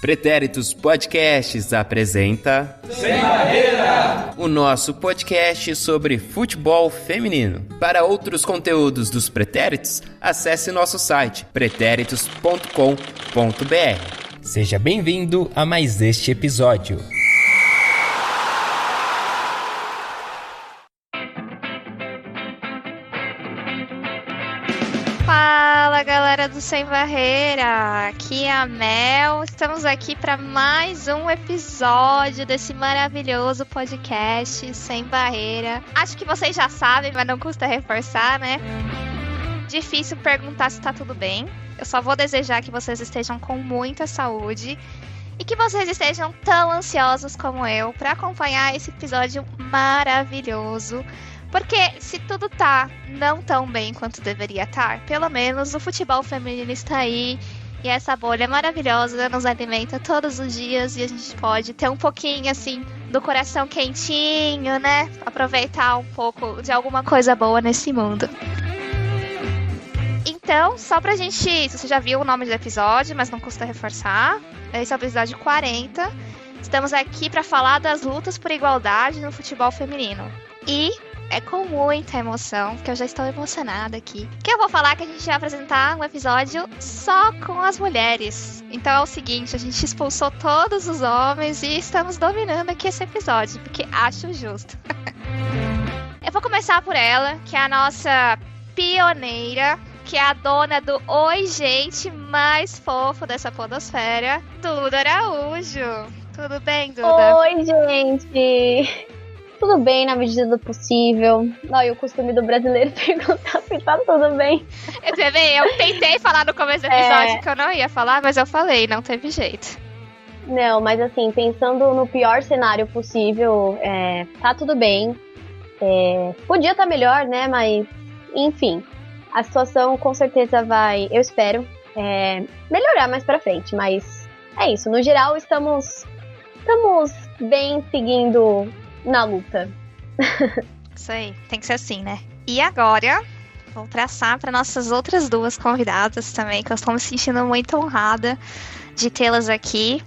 Pretéritos Podcasts apresenta Sem Barreira, o nosso podcast sobre futebol feminino. Para outros conteúdos dos Pretéritos, acesse nosso site pretéritos.com.br. Seja bem-vindo a mais este episódio. Fala, galera do Sem Barreira, aqui é a Mel, estamos aqui para mais um episódio desse maravilhoso podcast Sem Barreira. Acho que vocês já sabem, mas não custa reforçar, né? Difícil perguntar se tá tudo bem, eu só vou desejar que vocês estejam com muita saúde e que vocês estejam tão ansiosos como eu para acompanhar esse episódio maravilhoso. Porque se tudo tá não tão bem quanto deveria estar, pelo menos o futebol feminino está aí. E essa bolha maravilhosa nos alimenta todos os dias. E a gente pode ter um pouquinho, assim, do coração quentinho, né? Aproveitar um pouco de alguma coisa boa nesse mundo. Então, só pra gente... Você já viu o nome do episódio, mas não custa reforçar. Esse é o episódio 40. Estamos aqui pra falar das lutas por igualdade no futebol feminino. E... é com muita emoção, que eu já estou emocionada aqui, que eu vou falar que a gente vai apresentar um episódio só com as mulheres. Então é o seguinte, a gente expulsou todos os homens e estamos dominando aqui esse episódio, porque acho justo. Eu vou começar por ela, que é a nossa pioneira, que é a dona do Oi Gente mais fofo dessa podosfera, Duda Araújo. Tudo bem, Duda? Oi, gente! Tudo bem na medida do possível. Não, e o costume do brasileiro perguntar se tá tudo bem. Eu tentei falar no começo do episódio que eu não ia falar, mas eu falei, não teve jeito. Não, mas assim, pensando no pior cenário possível, tá tudo bem. Podia estar melhor, né? Mas, enfim, a situação com certeza vai, eu espero, melhorar mais pra frente. Mas é isso, no geral estamos bem seguindo na luta. Isso aí, tem que ser assim, né? E agora, vou traçar para nossas outras duas convidadas também, que eu estou me sentindo muito honrada de tê-las aqui.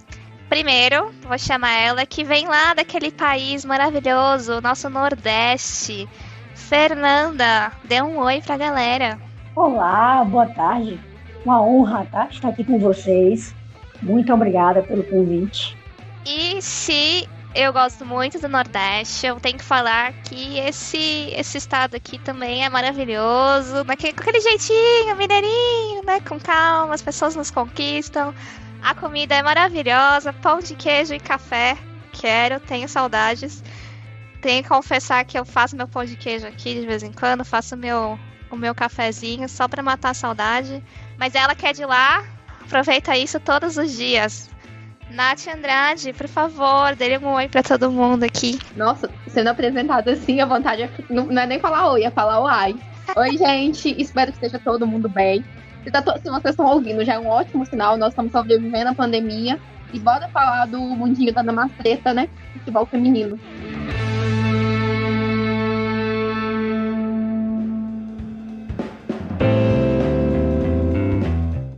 Primeiro, vou chamar ela que vem lá daquele país maravilhoso, nosso Nordeste. Fernanda, dê um oi pra galera. Olá, boa tarde. Uma honra, tá? Estar aqui com vocês. Muito obrigada pelo convite. E se eu gosto muito do Nordeste, eu tenho que falar que esse estado aqui também é maravilhoso, com aquele jeitinho mineirinho, né, com calma, as pessoas nos conquistam, a comida é maravilhosa, pão de queijo e café, tenho saudades, tenho que confessar que eu faço meu pão de queijo aqui de vez em quando, faço o meu cafezinho só pra matar a saudade, mas ela que é de lá, aproveita isso todos os dias. Nath Andrade, por favor, dê um oi pra todo mundo aqui. Nossa, sendo apresentado assim, a vontade não é nem falar oi, é falar uai. Oi, gente, espero que esteja todo mundo bem. Se vocês estão ouvindo, já é um ótimo sinal, nós estamos sobrevivendo à pandemia. E bora falar do mundinho da namastreta, né? Futebol feminino.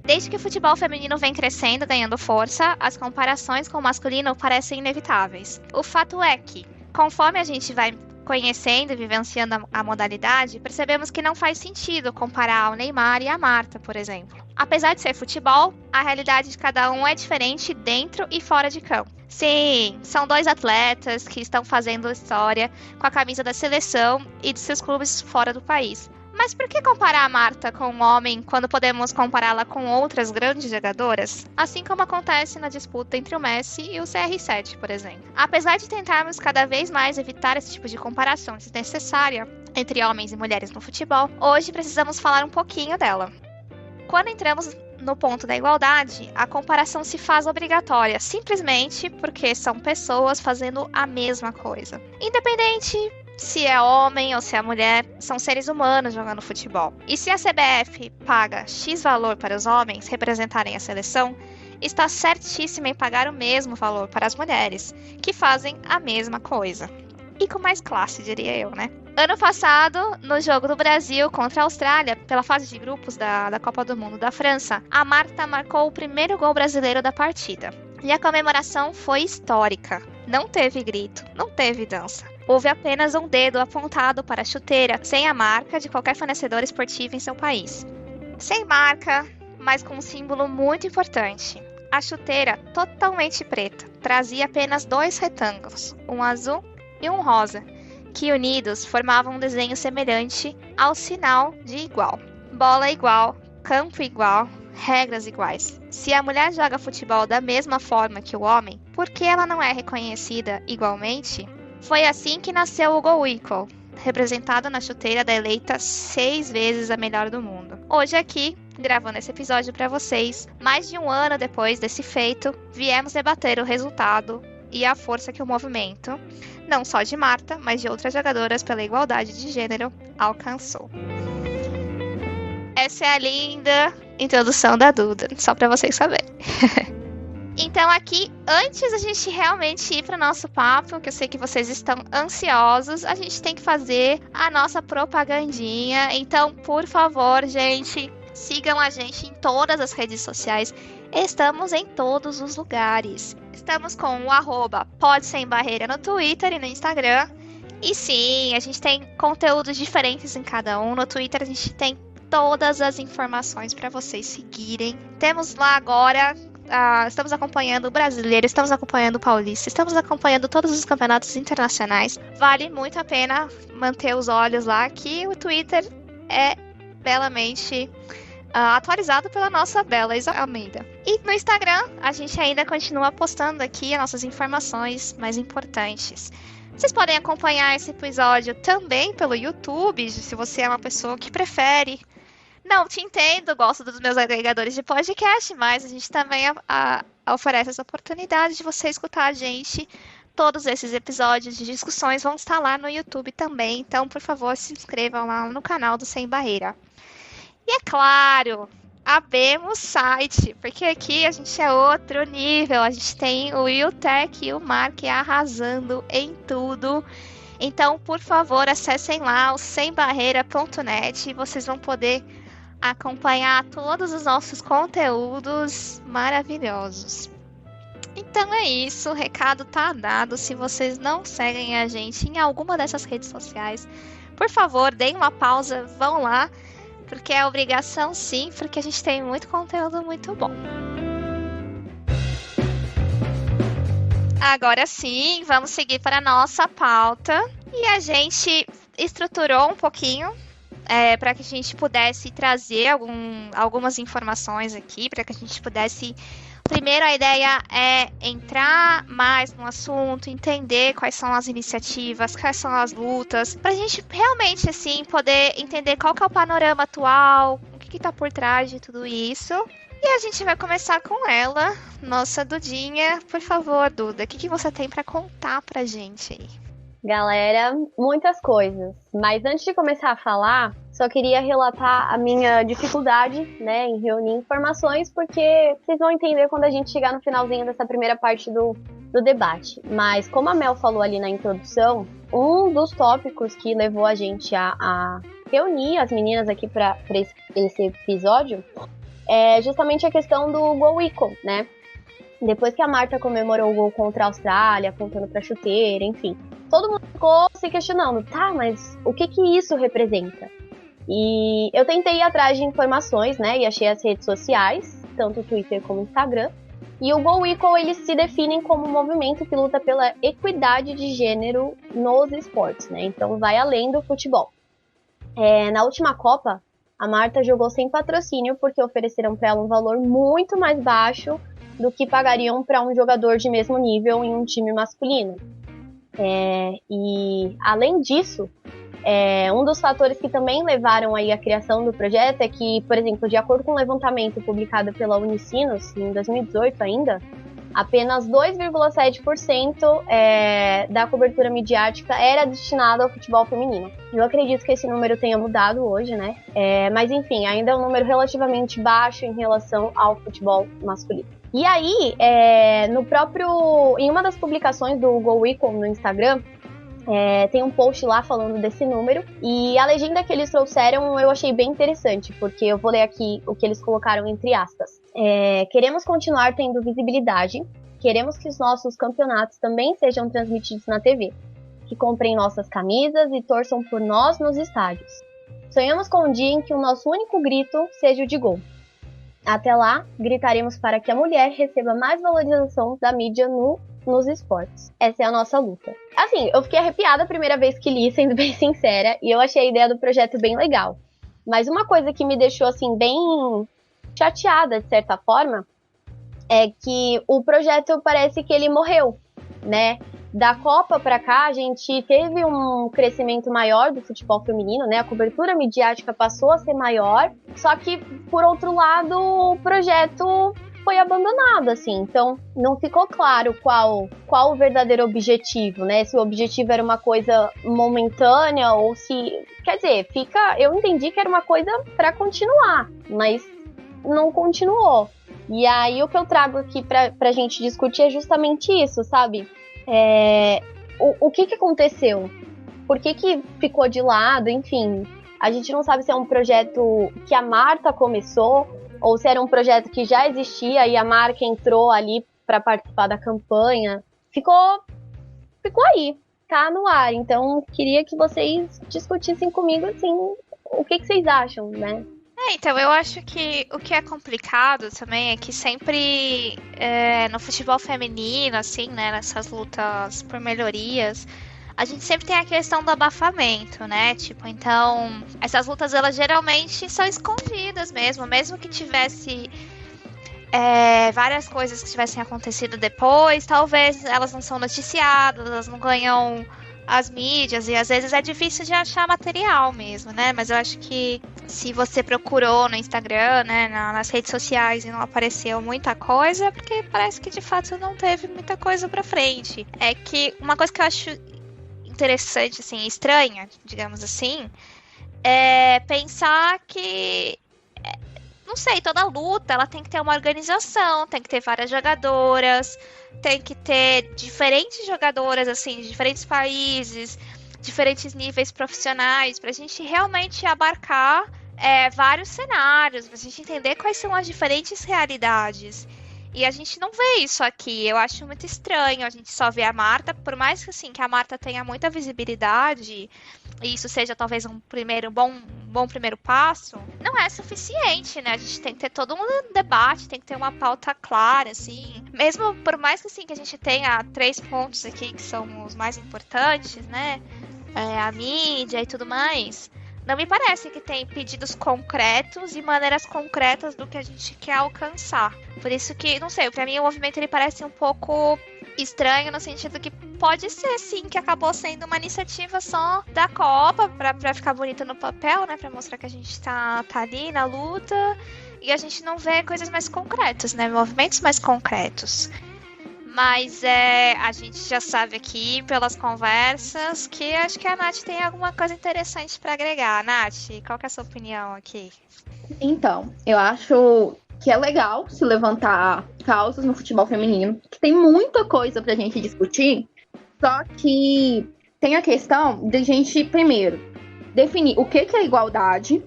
Desde que o futebol feminino vem crescendo, ganhando força, as comparações com o masculino parecem inevitáveis. O fato é que, conforme a gente vai conhecendo e vivenciando a modalidade, percebemos que não faz sentido comparar ao Neymar e a Marta, por exemplo. Apesar de ser futebol, a realidade de cada um é diferente dentro e fora de campo. Sim, são dois atletas que estão fazendo história com a camisa da seleção e de seus clubes fora do país. Mas por que comparar a Marta com um homem quando podemos compará-la com outras grandes jogadoras? Assim como acontece na disputa entre o Messi e o CR7, por exemplo. Apesar de tentarmos cada vez mais evitar esse tipo de comparação desnecessária entre homens e mulheres no futebol, hoje precisamos falar um pouquinho dela. Quando entramos no ponto da igualdade, a comparação se faz obrigatória, simplesmente porque são pessoas fazendo a mesma coisa. Independente se é homem ou se é mulher, são seres humanos jogando futebol. E se a CBF paga X valor para os homens representarem a seleção, está certíssima em pagar o mesmo valor para as mulheres, que fazem a mesma coisa. E com mais classe, diria eu, né? Ano passado, no jogo do Brasil contra a Austrália, pela fase de grupos da Copa do Mundo da França, a Marta marcou o primeiro gol brasileiro da partida. E a comemoração foi histórica. Não teve grito, não teve dança. Houve apenas um dedo apontado para a chuteira, sem a marca de qualquer fornecedor esportivo em seu país. Sem marca, mas com um símbolo muito importante. A chuteira, totalmente preta, trazia apenas 2 retângulos, um azul e um rosa, que unidos formavam um desenho semelhante ao sinal de igual. Bola igual, campo igual, regras iguais. Se a mulher joga futebol da mesma forma que o homem, por que ela não é reconhecida igualmente? Foi assim que nasceu o Go Equal, representado na chuteira da eleita 6 vezes a melhor do mundo. Hoje aqui, gravando esse episódio para vocês, mais de um ano depois desse feito, viemos debater o resultado e a força que o movimento, não só de Marta, mas de outras jogadoras pela igualdade de gênero, alcançou. Essa é a linda introdução da Duda, só para vocês saberem. Então aqui, antes da gente realmente ir para o nosso papo, que eu sei que vocês estão ansiosos, a gente tem que fazer a nossa propagandinha. Então, por favor, gente, sigam a gente em todas as redes sociais. Estamos em todos os lugares. Estamos com o @podsembarreira no Twitter e no Instagram. E sim, a gente tem conteúdos diferentes em cada um. No Twitter a gente tem todas as informações para vocês seguirem. Temos lá agora... estamos acompanhando o brasileiro, estamos acompanhando o paulista, estamos acompanhando todos os campeonatos internacionais. Vale muito a pena manter os olhos lá, que o Twitter é belamente atualizado pela nossa bela Isa Almeida. E no Instagram, a gente ainda continua postando aqui as nossas informações mais importantes. Vocês podem acompanhar esse episódio também pelo YouTube, se você é uma pessoa que prefere. Não, te entendo, gosto dos meus agregadores de podcast, mas a gente também oferece essa oportunidade de você escutar a gente. Todos esses episódios de discussões vão estar lá no YouTube também, então, por favor, se inscrevam lá no canal do Sem Barreira. E é claro, abemos site, porque aqui a gente é outro nível, a gente tem o Wiltec e o Mark arrasando em tudo. Então, por favor, acessem lá o sembarreira.net e vocês vão poder acompanhar todos os nossos conteúdos maravilhosos. Então é isso, o recado tá dado. Se vocês não seguem a gente em alguma dessas redes sociais, por favor, deem uma pausa, vão lá, porque é obrigação sim, porque a gente tem muito conteúdo muito bom. Agora sim, vamos seguir para a nossa pauta. E a gente estruturou um pouquinho para que a gente pudesse trazer algumas informações aqui, para que a gente pudesse... Primeiro, a ideia é entrar mais no assunto, entender quais são as iniciativas, quais são as lutas, para a gente realmente, assim, poder entender qual que é o panorama atual, o que está por trás de tudo isso. E a gente vai começar com ela, nossa Dudinha. Por favor, Duda, o que você tem para contar pra gente aí? Galera, muitas coisas. Mas antes de começar a falar, só queria relatar a minha dificuldade, né, em reunir informações, porque vocês vão entender quando a gente chegar no finalzinho dessa primeira parte do debate. Mas como a Mel falou ali na introdução, um dos tópicos que levou a gente a reunir as meninas aqui para esse episódio é justamente a questão do Go Equal, né? Depois que a Marta comemorou o gol contra a Austrália, apontando pra chuteira, enfim. Todo mundo ficou se questionando, tá, mas o que isso representa? E eu tentei ir atrás de informações, né, e achei as redes sociais, tanto o Twitter como o Instagram. E o Go Equal, eles se definem como um movimento que luta pela equidade de gênero nos esportes, né? Então vai além do futebol. Na última Copa, a Marta jogou sem patrocínio porque ofereceram para ela um valor muito mais baixo do que pagariam para um jogador de mesmo nível em um time masculino. E além disso, um dos fatores que também levaram aí a criação do projeto é que, por exemplo, de acordo com um levantamento publicado pela Unicinos, em 2018 ainda, apenas 2,7% da cobertura midiática era destinada ao futebol feminino. Eu acredito que esse número tenha mudado hoje, né? Mas enfim, ainda é um número relativamente baixo em relação ao futebol masculino. E aí, em uma das publicações do Go Equal no Instagram, Tem um post lá falando desse número, e a legenda que eles trouxeram eu achei bem interessante, porque eu vou ler aqui o que eles colocaram entre aspas. Queremos continuar tendo visibilidade, queremos que os nossos campeonatos também sejam transmitidos na TV, que comprem nossas camisas e torçam por nós nos estádios. Sonhamos com um dia em que o nosso único grito seja o de gol. Até lá, gritaremos para que a mulher receba mais valorização da mídia nos esportes. Essa é a nossa luta. Assim, eu fiquei arrepiada a primeira vez que li, sendo bem sincera, e eu achei a ideia do projeto bem legal. Mas uma coisa que me deixou, assim, bem chateada, de certa forma, é que o projeto parece que ele morreu, né? Da Copa pra cá, a gente teve um crescimento maior do futebol feminino, né? A cobertura midiática passou a ser maior, só que, por outro lado, o projeto foi abandonado, assim. Então, não ficou claro qual o verdadeiro objetivo, né? Se o objetivo era uma coisa momentânea ou se... Quer dizer, eu entendi que era uma coisa pra continuar, mas não continuou. E aí, o que eu trago aqui pra gente discutir é justamente isso, sabe? O que aconteceu? Por que ficou de lado? Enfim, a gente não sabe se é um projeto que a Marta começou ou se era um projeto que já existia e a marca entrou ali para participar da campanha. Ficou aí, tá no ar. Então, queria que vocês discutissem comigo, assim, o que vocês acham, né? Então, eu acho que o que é complicado também é que sempre no futebol feminino, assim, né, nessas lutas por melhorias, a gente sempre tem a questão do abafamento, né? Tipo, então, essas lutas, elas geralmente são escondidas mesmo que tivesse várias coisas que tivessem acontecido depois, talvez elas não são noticiadas, elas não ganham as mídias, e às vezes é difícil de achar material mesmo, né? Mas eu acho que se você procurou no Instagram, né, nas redes sociais e não apareceu muita coisa, é porque parece que de fato não teve muita coisa pra frente. É que uma coisa que eu acho interessante, assim, estranha, digamos assim, é pensar que, não sei, toda luta, ela tem que ter uma organização, tem que ter várias jogadoras, tem que ter diferentes jogadoras, assim, de diferentes países, diferentes níveis profissionais, pra gente realmente abarcar vários cenários, pra gente entender quais são as diferentes realidades. E a gente não vê isso aqui, eu acho muito estranho, a gente só vê a Marta, por mais que, assim, que a Marta tenha muita visibilidade, e isso seja talvez um bom primeiro passo, não é suficiente, né? A gente tem que ter todo um debate, tem que ter uma pauta clara, assim. Mesmo por mais que, assim, que a gente tenha 3 pontos aqui que são os mais importantes, né? A mídia e tudo mais, não me parece que tem pedidos concretos e maneiras concretas do que a gente quer alcançar. Por isso que, não sei, pra mim o movimento ele parece um pouco estranho no sentido que pode ser, sim, que acabou sendo uma iniciativa só da Copa pra ficar bonita no papel, né? Pra mostrar que a gente tá ali na luta e a gente não vê coisas mais concretas, né? Movimentos mais concretos. Mas a gente já sabe aqui, pelas conversas, que acho que a Nath tem alguma coisa interessante para agregar. Nath, qual que é a sua opinião aqui? Então, eu acho que é legal se levantar causas no futebol feminino, que tem muita coisa pra gente discutir, só que tem a questão de a gente, primeiro, definir o que é igualdade,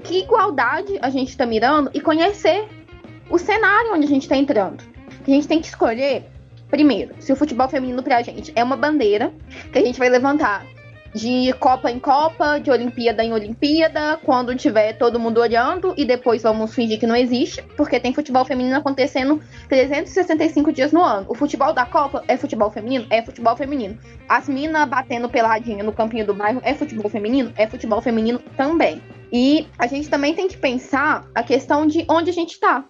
que igualdade a gente tá mirando e conhecer o cenário onde a gente tá entrando. A gente tem que escolher, primeiro, se o futebol feminino pra gente é uma bandeira que a gente vai levantar de Copa em Copa, de Olimpíada em Olimpíada, quando tiver todo mundo olhando, e depois vamos fingir que não existe, porque tem futebol feminino acontecendo 365 dias no ano. O futebol da Copa é futebol feminino? É futebol feminino. As minas batendo peladinha no campinho do bairro é futebol feminino? É futebol feminino também. E a gente também tem que pensar a questão de onde a gente tá,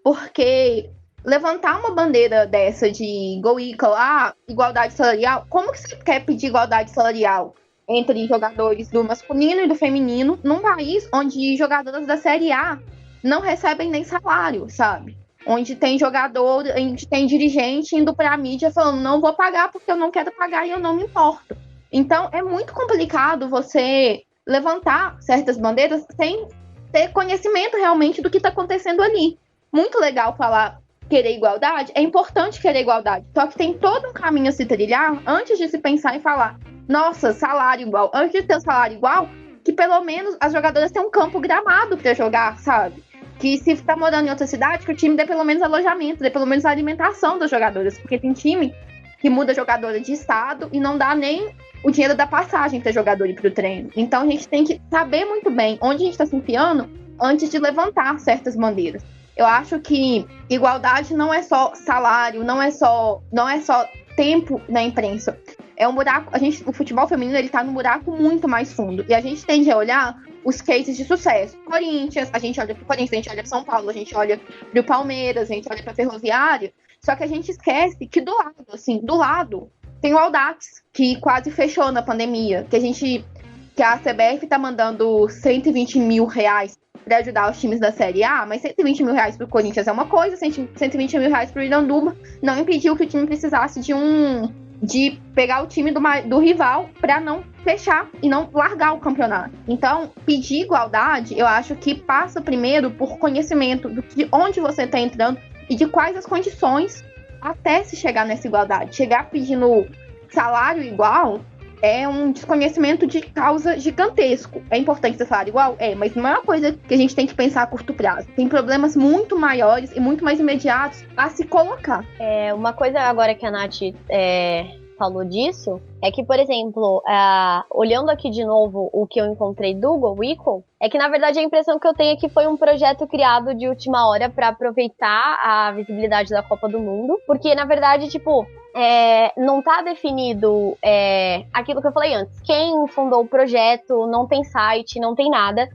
porque levantar uma bandeira dessa de go equal, igualdade salarial, como que você quer pedir igualdade salarial entre jogadores do masculino e do feminino num país onde jogadoras da Série A não recebem nem salário, sabe? Onde tem jogador, onde tem dirigente indo pra mídia falando, não vou pagar porque eu não quero pagar e eu não me importo. Então é muito complicado você levantar certas bandeiras sem ter conhecimento realmente do que tá acontecendo ali. Muito legal falar querer igualdade, é importante querer igualdade. Só que tem todo um caminho a se trilhar antes de se pensar em falar, nossa, salário igual. Antes de ter um salário igual, que pelo menos as jogadoras tenham um campo gramado pra jogar, sabe? Que se tá morando em outra cidade, que o time dê pelo menos alojamento, dê pelo menos a alimentação das jogadoras. Porque tem time que muda jogadora de estado e não dá nem o dinheiro da passagem pra jogador ir pro treino. Então a gente tem que saber muito bem onde a gente tá se enfiando antes de levantar certas bandeiras. Eu acho que igualdade não é só salário, não é só tempo na imprensa. É um buraco, o futebol feminino ele tá num buraco muito mais fundo. E a gente tende a olhar os cases de sucesso. Corinthians, a gente olha pro Corinthians, a gente olha pro São Paulo, a gente olha pro Palmeiras, a gente olha pra Ferroviária. Só que a gente esquece que do lado, tem o Audax, que quase fechou na pandemia. Que a CBF tá mandando 120 mil reais para ajudar os times da Série A, mas 120 mil reais pro Corinthians é uma coisa, 120 mil reais pro Iranduba não impediu que o time precisasse de pegar o time do rival para não fechar e não largar o campeonato. Então, pedir igualdade, eu acho que passa primeiro por conhecimento de onde você está entrando e de quais as condições até se chegar nessa igualdade. Chegar pedindo salário igual é um desconhecimento de causa gigantesco. É importante ter salário igual? Mas não é uma coisa que a gente tem que pensar a curto prazo. Tem problemas muito maiores e muito mais imediatos a se colocar. Uma coisa agora que a Nath falou disso, é que, por exemplo, olhando aqui de novo o que eu encontrei do Go Equal, é que, na verdade, a impressão que eu tenho é que foi um projeto criado de última hora para aproveitar a visibilidade da Copa do Mundo, porque, na verdade, não tá definido aquilo que eu falei antes. Quem fundou o projeto, não tem site, não tem nada.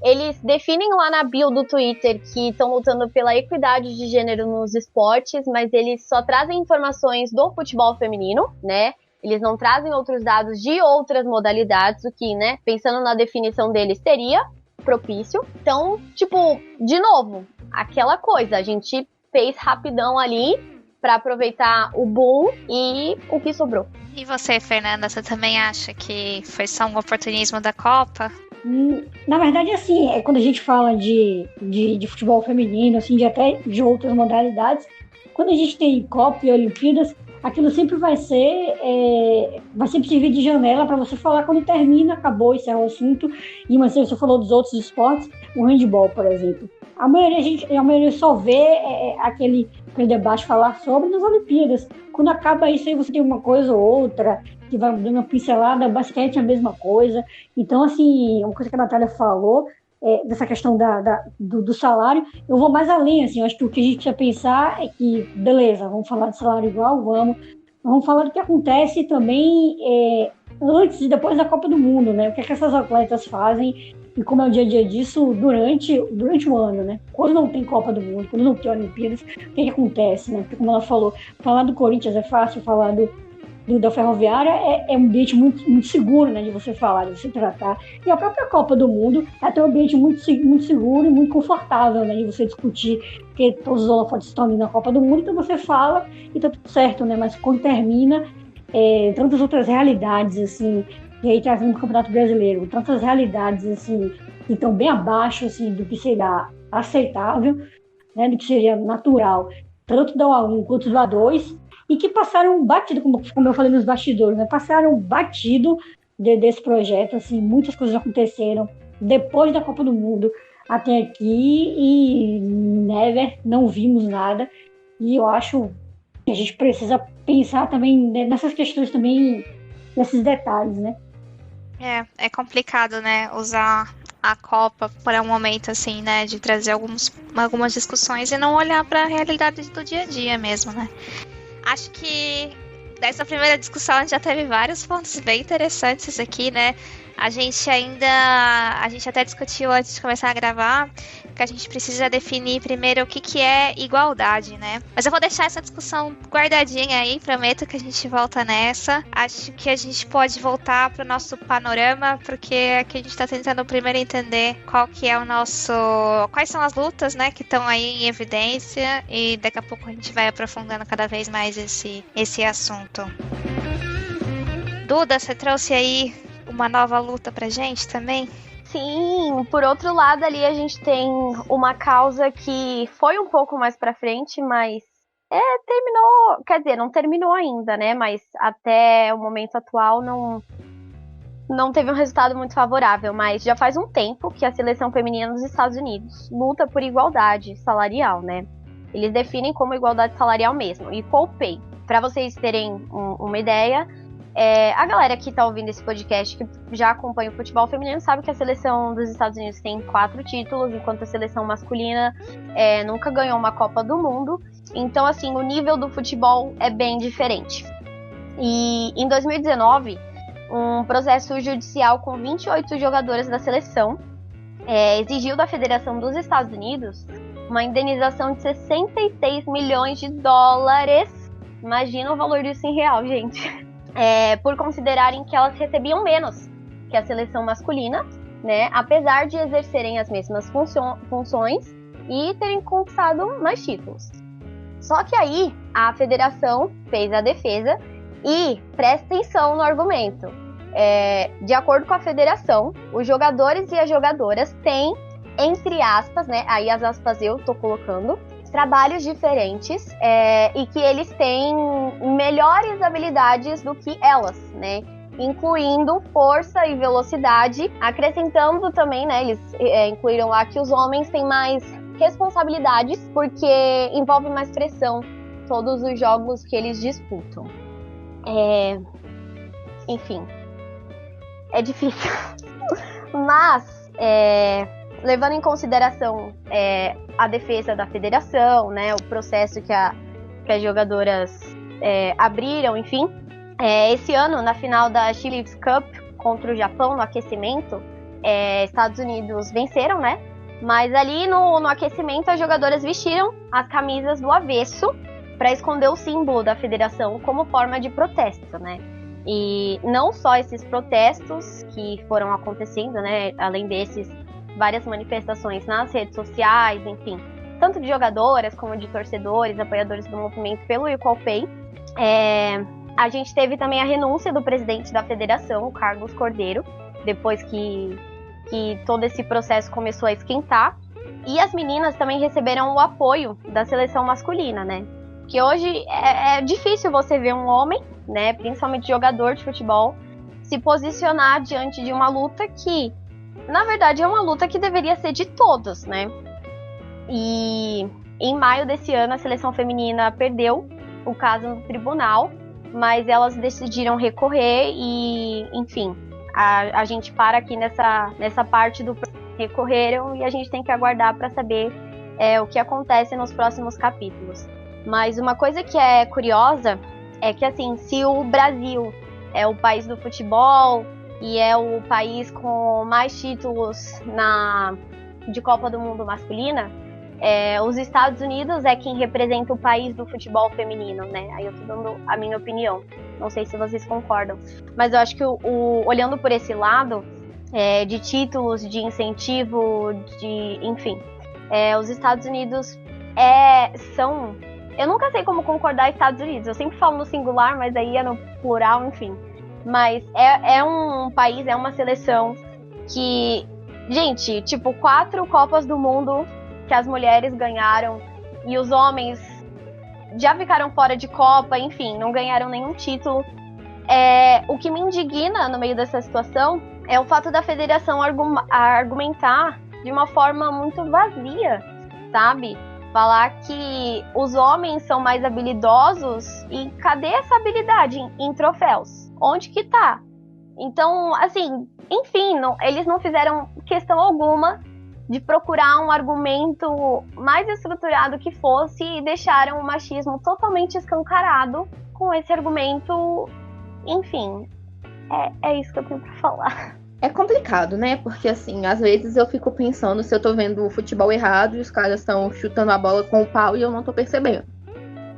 Eles definem lá na bio do Twitter que estão lutando pela equidade de gênero nos esportes, mas eles só trazem informações do futebol feminino, né? Eles não trazem outros dados de outras modalidades, o que, né, pensando na definição deles, seria propício. Então, de novo, aquela coisa, a gente fez rapidão ali para aproveitar o boom e o que sobrou. E você, Fernanda, você também acha que foi só um oportunismo da Copa? Na verdade, assim, quando a gente fala de futebol feminino, assim, até de outras modalidades, quando a gente tem Copa e Olimpíadas, aquilo sempre vai sempre servir de janela para você falar quando termina, acabou, esse é o assunto. E mas você falou dos outros esportes, o handebol, por exemplo. A maioria só vê aquele debate falar sobre nas Olimpíadas. Quando acaba isso aí, você tem uma coisa ou outra que vai dando uma pincelada, basquete é a mesma coisa. Então, assim, uma coisa que a Natália falou, dessa questão do salário, eu vou mais além, assim, eu acho que o que a gente precisa pensar é que, beleza, vamos falar de salário igual, vamos falar do que acontece também antes e depois da Copa do Mundo, né? O que essas atletas fazem e como é o dia a dia disso durante o ano, né? Quando não tem Copa do Mundo, quando não tem Olimpíadas, o que acontece, né? Porque, como ela falou, falar do Corinthians é fácil, falar da Ferroviária é um ambiente muito, muito seguro, né, de você falar, de você tratar. E a própria Copa do Mundo é até um ambiente muito, muito seguro e muito confortável, né, de você discutir, porque todos os holofotes estão ali na Copa do Mundo, então você fala e tá tudo certo, né, mas quando termina, tantas outras realidades, assim, e aí trazendo o Campeonato Brasileiro, tantas realidades, assim, que estão bem abaixo, assim, do que seria aceitável, né, do que seria natural, tanto da A1 quanto da A2, e que passaram batido, como eu falei nos bastidores, né? Passaram batido desse projeto, assim, muitas coisas aconteceram depois da Copa do Mundo até aqui e não vimos nada, e eu acho que a gente precisa pensar também nessas questões também, nesses detalhes, né? É complicado, né, usar a Copa para um momento assim, né, de trazer algumas discussões e não olhar para a realidade do dia a dia mesmo, né? Acho que nessa primeira discussão a gente já teve vários pontos bem interessantes aqui, né? A gente até discutiu antes de começar a gravar que a gente precisa definir primeiro o que é igualdade, né? Mas eu vou deixar essa discussão guardadinha aí, prometo que a gente volta nessa. Acho que a gente pode voltar para o nosso panorama, porque aqui a gente está tentando primeiro entender quais são as lutas, né, que estão aí em evidência, e daqui a pouco a gente vai aprofundando cada vez mais esse assunto. Duda, você trouxe aí uma nova luta pra gente também? Sim, por outro lado ali a gente tem uma causa que foi um pouco mais pra frente, mas terminou, quer dizer, não terminou ainda, né? Mas até o momento atual não teve um resultado muito favorável, mas já faz um tempo que a seleção feminina dos Estados Unidos luta por igualdade salarial, né? Eles definem como igualdade salarial mesmo, equal pay. Para vocês terem uma ideia, a galera que tá ouvindo esse podcast, que já acompanha o futebol feminino, sabe que a seleção dos Estados Unidos tem 4 títulos, enquanto a seleção masculina nunca ganhou uma Copa do Mundo. Então, assim, o nível do futebol é bem diferente. E em 2019, um processo judicial com 28 jogadoras da seleção exigiu da Federação dos Estados Unidos uma indenização de 66 milhões de dólares. Imagina o valor disso em real, gente. Por considerarem que elas recebiam menos que a seleção masculina, né? Apesar de exercerem as mesmas funções e terem conquistado mais títulos. Só que aí a federação fez a defesa e presta atenção no argumento. De acordo com a federação, os jogadores e as jogadoras têm, entre aspas, né? Aí as aspas eu tô colocando, trabalhos diferentes e que eles têm melhores habilidades do que elas, né? Incluindo força e velocidade, acrescentando também, né? Eles incluíram lá que os homens têm mais responsabilidades porque envolve mais pressão todos os jogos que eles disputam. Enfim, é difícil. Mas, levando em consideração a defesa da federação, né, o processo que as jogadoras abriram, enfim, esse ano, na final da She Leaves Cup contra o Japão, no aquecimento, Estados Unidos venceram, né? Mas ali no aquecimento as jogadoras vestiram as camisas do avesso para esconder o símbolo da federação como forma de protesto, né? E não só esses protestos que foram acontecendo, né? Além desses, várias manifestações nas redes sociais, enfim, tanto de jogadoras como de torcedores, apoiadores do movimento pelo Equal Pay. A gente teve também a renúncia do presidente da federação, o Carlos Cordeiro, depois que todo esse processo começou a esquentar. E as meninas também receberam o apoio da seleção masculina, né? Que hoje é difícil você ver um homem, né, principalmente jogador de futebol, se posicionar diante de uma luta que, na verdade, é uma luta que deveria ser de todos, né? E em maio desse ano, a seleção feminina perdeu o caso no tribunal, mas elas decidiram recorrer e, enfim, a gente para aqui nessa parte do recorreram e a gente tem que aguardar para saber o que acontece nos próximos capítulos. Mas uma coisa que é curiosa é que, assim, se o Brasil é o país do futebol e é o país com mais títulos de Copa do Mundo masculina, os Estados Unidos é quem representa o país do futebol feminino, né? Aí eu tô dando a minha opinião. Não sei se vocês concordam. Mas eu acho que olhando por esse lado, de títulos, de incentivo, enfim, os Estados Unidos são... Eu nunca sei como concordar Estados Unidos. Eu sempre falo no singular, mas aí é no plural, enfim. Mas é um país, é uma seleção que... Gente, tipo, 4 Copas do Mundo que as mulheres ganharam e os homens já ficaram fora de Copa, enfim, não ganharam nenhum título. O que me indigna no meio dessa situação é o fato da federação argumentar de uma forma muito vazia, sabe? Falar que os homens são mais habilidosos e cadê essa habilidade em troféus? Onde que tá? Então, assim, enfim, eles não fizeram questão alguma de procurar um argumento mais estruturado que fosse e deixaram o machismo totalmente escancarado com esse argumento. Enfim, é isso que eu tenho pra falar. É complicado, né? Porque, assim, às vezes eu fico pensando se eu tô vendo o futebol errado e os caras estão chutando a bola com o pau e eu não tô percebendo.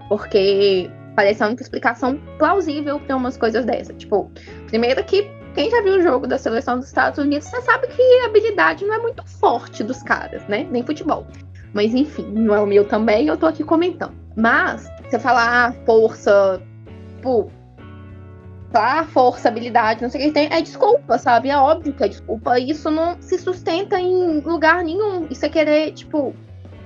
Porque parece a única explicação plausível pra umas coisas dessas. Tipo, primeiro que quem já viu o jogo da seleção dos Estados Unidos, você sabe que a habilidade não é muito forte dos caras, né? Nem futebol. Mas, enfim, não é o meu também, eu tô aqui comentando. Mas, você falar força, pô, força, habilidade, não sei o que tem, é desculpa, sabe? É óbvio que é desculpa. Isso não se sustenta em lugar nenhum. Isso é querer, tipo,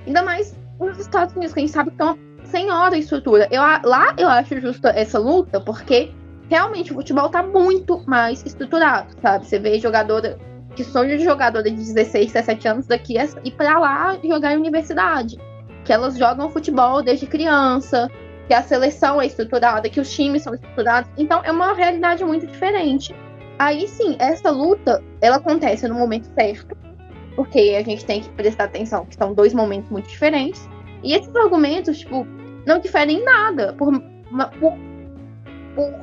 ainda mais nos Estados Unidos, que a gente sabe que tem uma senhora estrutura. Lá eu acho justa essa luta, porque realmente o futebol tá muito mais estruturado, sabe? Você vê jogadora que sonho de jogadora de 16, 17 anos daqui é ir pra lá jogar em universidade. Que elas jogam futebol desde criança, que a seleção é estruturada, que os times são estruturados. Então, é uma realidade muito diferente. Aí, sim, essa luta, ela acontece no momento certo, porque a gente tem que prestar atenção que são 2 momentos muito diferentes. E esses argumentos, tipo, não diferem em nada, por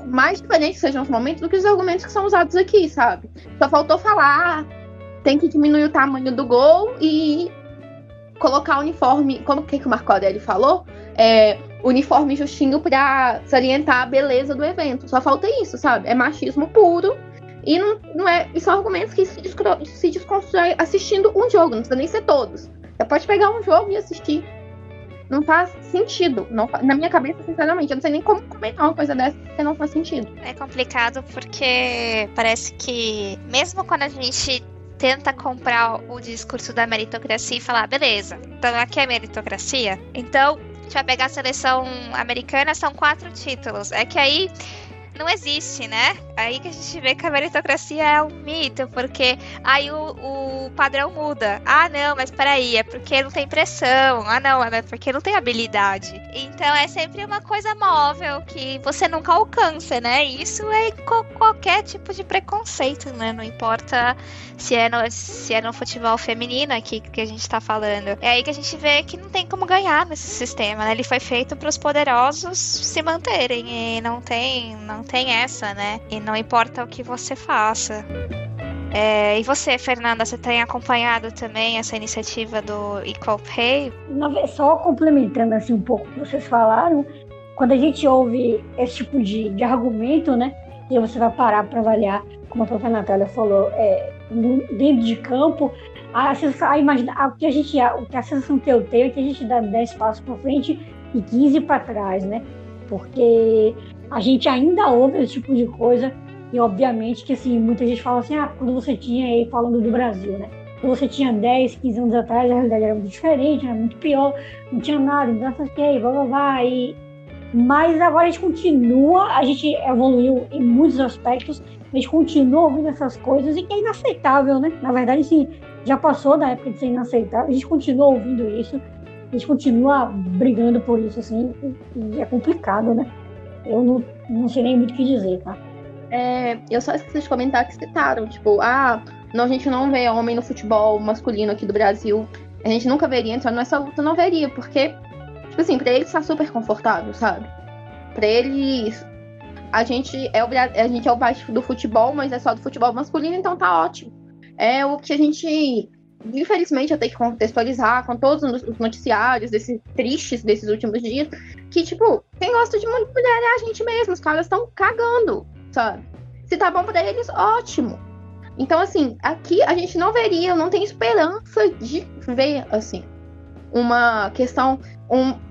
mais diferentes que sejam os momentos, do que os argumentos que são usados aqui, sabe? Só faltou falar, tem que diminuir o tamanho do gol e colocar o uniforme, como que o Marco Aurélio falou? Uniforme justinho pra salientar a beleza do evento. Só falta isso, sabe? É machismo puro. E não é. E são argumentos que se desconstrói assistindo um jogo, não precisa nem ser todos. Você pode pegar um jogo e assistir. Não faz sentido. Na minha cabeça, sinceramente, eu não sei nem como comentar uma coisa dessa, porque não faz sentido. É complicado porque parece que, mesmo quando a gente tenta comprar o discurso da meritocracia e falar, beleza, então aqui é meritocracia, então a gente vai pegar a seleção americana, são 4 títulos. É que aí não existe, né? Aí que a gente vê que a meritocracia é um mito, porque aí o padrão muda. Ah, não, mas peraí, é porque não tem pressão. Ah, não, é porque não tem habilidade. Então é sempre uma coisa móvel que você nunca alcança, né? E isso é qualquer tipo de preconceito, né? Não importa se é no futebol feminino aqui que a gente tá falando. É aí que a gente vê que não tem como ganhar nesse sistema, né? Ele foi feito para os poderosos se manterem e não tem essa, né? E não importa o que você faça. E você, Fernanda, você tem acompanhado também essa iniciativa do Equal Pay? Só complementando assim um pouco o que vocês falaram, quando a gente ouve esse tipo de argumento, né? E você vai parar para avaliar, como a própria Natália falou, dentro de campo, o que a sensação que eu tenho é que a gente dá 10 passos para frente e 15 para trás, né? Porque a gente ainda ouve esse tipo de coisa e, obviamente, que assim, muita gente fala assim, quando você tinha, aí falando do Brasil, né? Quando você tinha 10, 15 anos atrás, a realidade era muito diferente, era muito pior, não tinha nada, então mas agora a gente evoluiu em muitos aspectos, a gente continua ouvindo essas coisas e que é inaceitável, né? Na verdade, assim, já passou da época de ser inaceitável, a gente continua ouvindo isso, a gente continua brigando por isso, assim, e é complicado, né? Eu não sei nem muito o que dizer, tá? Eu só esqueci de comentar que citaram, tipo, não, a gente não vê homem no futebol masculino aqui do Brasil. A gente nunca veria, então nessa luta não veria, porque, tipo assim, pra eles tá super confortável, sabe? Pra eles, a gente é o país do futebol, mas é só do futebol masculino, então tá ótimo. É o que a gente, infelizmente, eu tenho que contextualizar com todos os noticiários tristes desses últimos dias, que, tipo, quem gosta de mulher é a gente mesmo, os caras estão cagando, sabe? Se tá bom pra eles, ótimo. Então, assim, aqui a gente não veria, não tem esperança de ver, assim, uma questão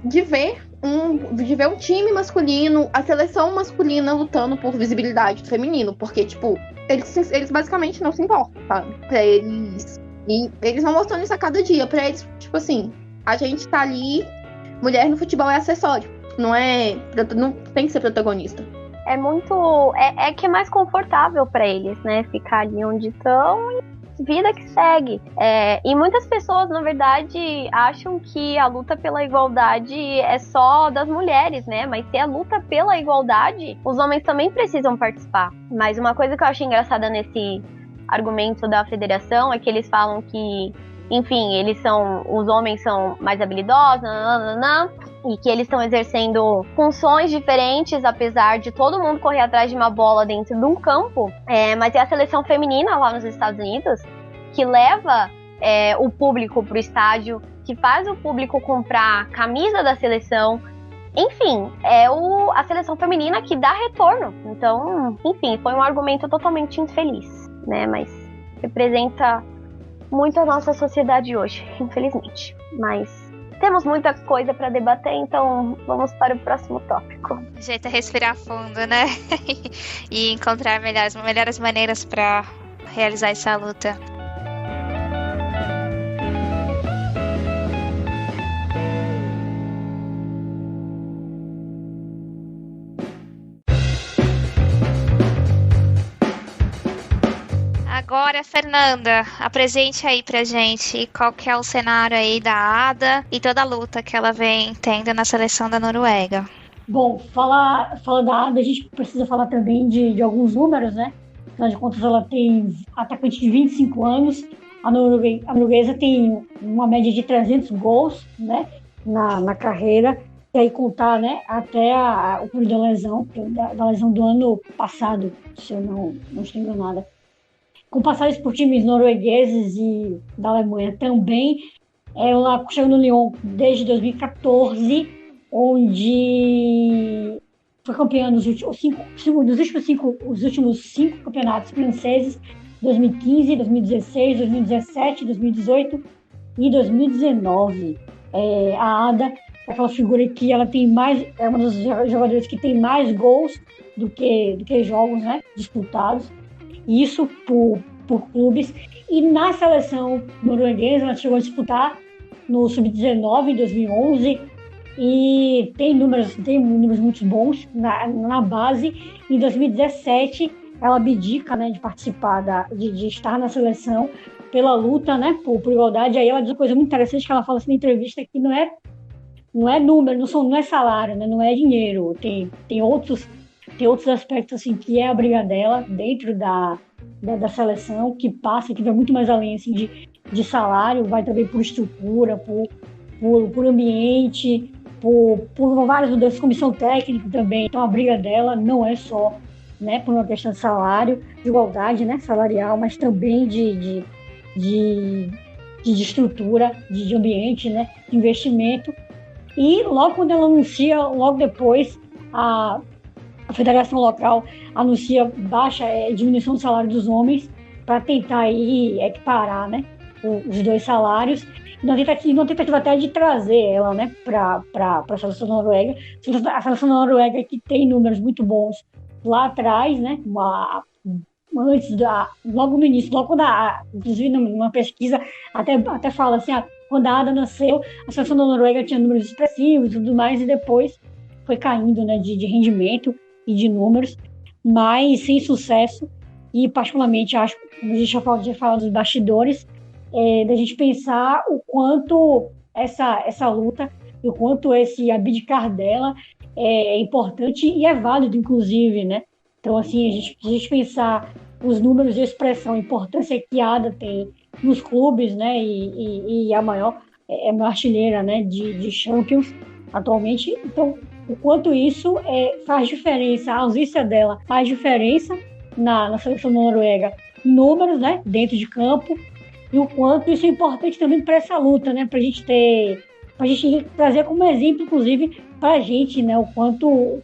de ver um time masculino, a seleção masculina lutando por visibilidade do feminino, porque, tipo, eles basicamente não se importam, sabe? Pra eles. E eles vão mostrando isso a cada dia. Pra eles, tipo assim, a gente tá ali, mulher no futebol é acessório. Não tem que ser protagonista. É muito. É que é mais confortável pra eles, né? Ficar ali onde estão e vida que segue. E muitas pessoas, na verdade, acham que a luta pela igualdade é só das mulheres, né? Mas se é a luta pela igualdade, os homens também precisam participar. Mas uma coisa que eu acho engraçada nesse argumento da federação é que eles falam que, enfim, os homens são mais habilidosos, e que eles estão exercendo funções diferentes, apesar de todo mundo correr atrás de uma bola dentro de um campo. Mas é a seleção feminina lá nos Estados Unidos que leva o público pro estádio, que faz o público comprar a camisa da seleção. Enfim, a seleção feminina que dá retorno. Então, enfim, foi um argumento totalmente infeliz, né? Mas representa muito a nossa sociedade hoje, infelizmente. Mas temos muita coisa para debater, então vamos para o próximo tópico. O jeito é respirar fundo, né? E encontrar melhores maneiras para realizar essa luta. Agora, Fernanda, apresente aí pra gente qual que é o cenário aí da Ada e toda a luta que ela vem tendo na seleção da Noruega. Bom, falar da Ada, a gente precisa falar também de alguns números, né? Afinal de contas, ela tem atacante de 25 anos, a norueguesa tem uma média de 300 gols, né, na carreira, e aí contar, né, até o período da lesão do ano passado, se eu não estou enganada. Com passagens por times noruegueses e da Alemanha também, ela chegou no Lyon desde 2014, onde foi campeã dos últimos cinco campeonatos franceses, 2015, 2016, 2017, 2018 e 2019. A Ada é aquela figura que ela tem mais, é uma das jogadoras que tem mais gols do que jogos, né, disputados. Isso por clubes. E na seleção norueguesa, ela chegou a disputar no Sub-19 em 2011 e tem números muito bons na base. Em 2017, ela abdica, né, de participar, de estar na seleção pela luta, né, por igualdade. Aí ela diz uma coisa muito interessante que ela fala assim na entrevista, que não é número, não é salário, né, não é dinheiro. Tem outros aspectos assim, que é a briga dela dentro da seleção, que vai muito mais além assim, de salário, vai também por estrutura, por ambiente, por várias mudanças, comissão técnica também. Então a briga dela não é só, né, por uma questão de salário, de igualdade, né, salarial, mas também de estrutura, de ambiente, né, de investimento. E logo quando ela anuncia, logo depois, a federação local anuncia diminuição do salário dos homens para tentar aí equiparar, né, os dois salários, numa tentativa até de trazer ela, né, para a seleção noruega. A seleção noruega que tem números muito bons lá atrás, né, logo no início, inclusive numa pesquisa, até fala assim, quando a Ada nasceu, a seleção da Noruega tinha números expressivos e tudo mais, e depois foi caindo, né, de rendimento e de números, mas sem sucesso. E particularmente acho, a gente já falou dos bastidores, da gente pensar o quanto essa luta, o quanto esse abdicar dela é importante e é válido, inclusive, né? Então, assim, a gente pensar os números de expressão, a importância que a Ada tem nos clubes, né? E a maior artilheira, né, de Champions atualmente. Então, o quanto isso faz diferença, a ausência dela faz diferença na seleção da Noruega, em números, né, dentro de campo, e o quanto isso é importante também para essa luta, né, para a gente trazer como exemplo, inclusive, para a gente, né, o quanto o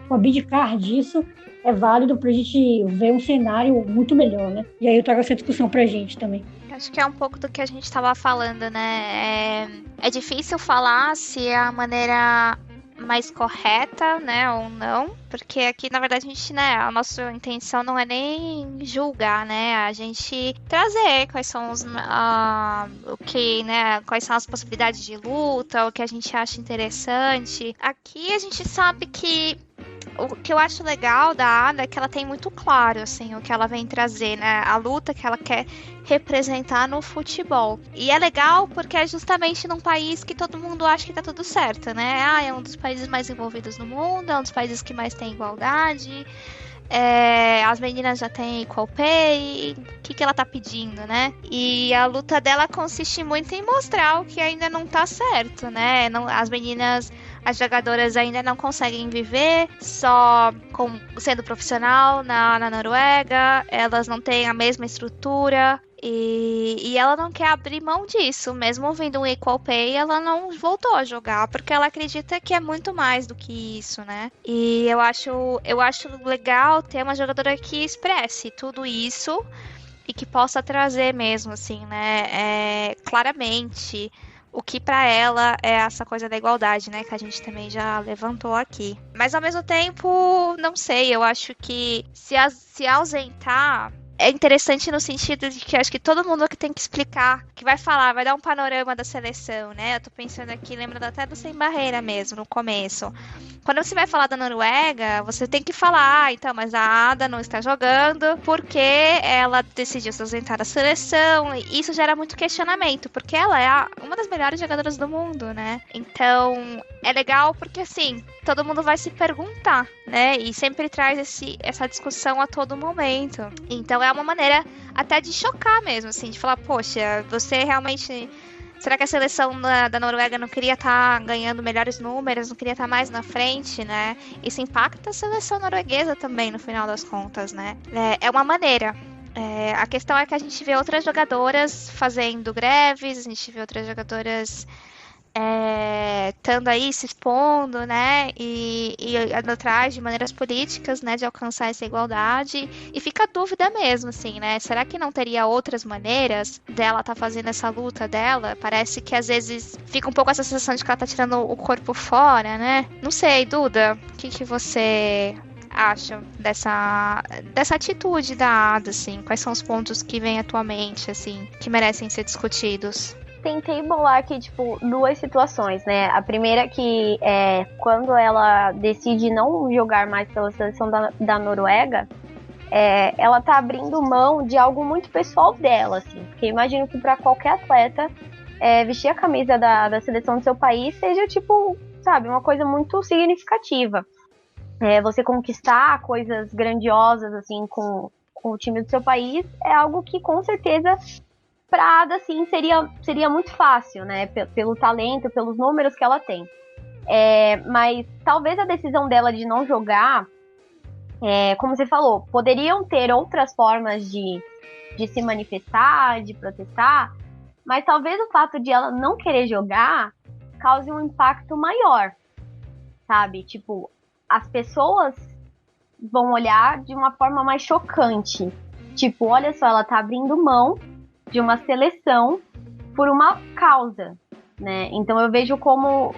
abdicar disso é válido para a gente ver um cenário muito melhor, né? E aí eu trago essa discussão para a gente também. Acho que é um pouco do que a gente estava falando, né? É difícil falar se é a maneira mais correta, né, ou não, porque aqui, na verdade, a gente, né, a nossa intenção não é nem julgar, né, a gente trazer quais são quais são as possibilidades de luta, o que a gente acha interessante. Aqui a gente sabe que o que eu acho legal da Ada é que ela tem muito claro, assim, o que ela vem trazer, né? A luta que ela quer representar no futebol. E é legal porque é justamente num país que todo mundo acha que tá tudo certo, né? É um dos países mais envolvidos no mundo, é um dos países que mais tem igualdade. As meninas já têm equal pay, o que ela tá pedindo, né? E a luta dela consiste muito em mostrar o que ainda não tá certo, né? As jogadoras ainda não conseguem viver só sendo profissional na Noruega, elas não têm a mesma estrutura. E ela não quer abrir mão disso, mesmo vindo um equal pay, ela não voltou a jogar, porque ela acredita que é muito mais do que isso, né? E eu acho legal ter uma jogadora que expresse tudo isso e que possa trazer mesmo, assim, né, claramente o que pra ela é essa coisa da igualdade, né? Que a gente também já levantou aqui. Mas ao mesmo tempo, não sei, eu acho que se ausentar é interessante no sentido de que acho que todo mundo que tem que explicar, que vai falar, vai dar um panorama da seleção, né? Eu tô pensando aqui, lembrando até do Sem Barreira mesmo, no começo. Quando você vai falar da Noruega, você tem que falar, então, mas a Ada não está jogando porque ela decidiu se ausentar da seleção. E isso gera muito questionamento, porque ela é uma das melhores jogadoras do mundo, né? Então, é legal porque, assim, todo mundo vai se perguntar, né? E sempre traz essa discussão a todo momento. Então, é uma maneira até de chocar mesmo, assim, de falar, poxa, você realmente... Será que a seleção da Noruega não queria estar ganhando melhores números, não queria estar mais na frente, né? Isso impacta a seleção norueguesa também, no final das contas, né? É uma maneira. A questão é que a gente vê outras jogadoras fazendo greves, a gente vê outras jogadoras estando aí, se expondo, né, e indo atrás de maneiras políticas, né, de alcançar essa igualdade, e fica a dúvida mesmo, assim, né, será que não teria outras maneiras dela estar fazendo essa luta dela? Parece que às vezes fica um pouco essa sensação de que ela tá tirando o corpo fora, né, não sei, Duda, o que você acha dessa atitude da Ada, assim, quais são os pontos que vêm atualmente, assim, que merecem ser discutidos? Tentei bolar aqui, tipo, duas situações, né? A primeira que é quando ela decide não jogar mais pela seleção da Noruega, ela tá abrindo mão de algo muito pessoal dela, assim. Porque imagino que para qualquer atleta, vestir a camisa da seleção do seu país seja, tipo, sabe, uma coisa muito significativa. Você conquistar coisas grandiosas, assim, com o time do seu país é algo que, com certeza... Pra Ada, assim, seria muito fácil, né? Pelo talento, pelos números que ela tem. Mas talvez a decisão dela de não jogar, como você falou, poderiam ter outras formas de se manifestar, de protestar, mas talvez o fato de ela não querer jogar cause um impacto maior, sabe? Tipo, as pessoas vão olhar de uma forma mais chocante. Tipo, olha só, ela tá abrindo mão de uma seleção por uma causa, né? Então eu vejo como...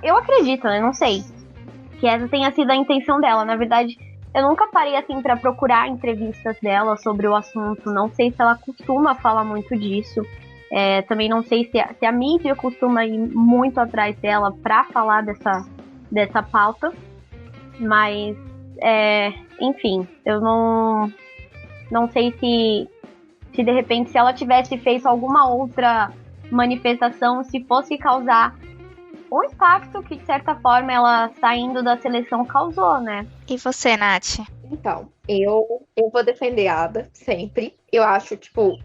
Eu acredito, né? Não sei. Que essa tenha sido a intenção dela. Na verdade, eu nunca parei, assim, pra procurar entrevistas dela sobre o assunto. Não sei se ela costuma falar muito disso. Também não sei se a mídia costuma ir muito atrás dela pra falar dessa pauta. Mas, enfim, eu não sei se de repente, se ela tivesse feito alguma outra manifestação, se fosse causar o impacto que, de certa forma, ela saindo da seleção causou, né? E você, Nath? Então, eu vou defender a Ada, sempre. Eu acho, tipo,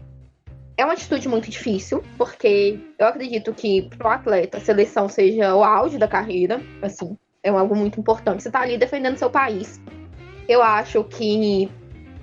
é uma atitude muito difícil, porque eu acredito que, pro atleta, a seleção seja o auge da carreira, assim, é algo muito importante. Você tá ali defendendo seu país. Eu acho que...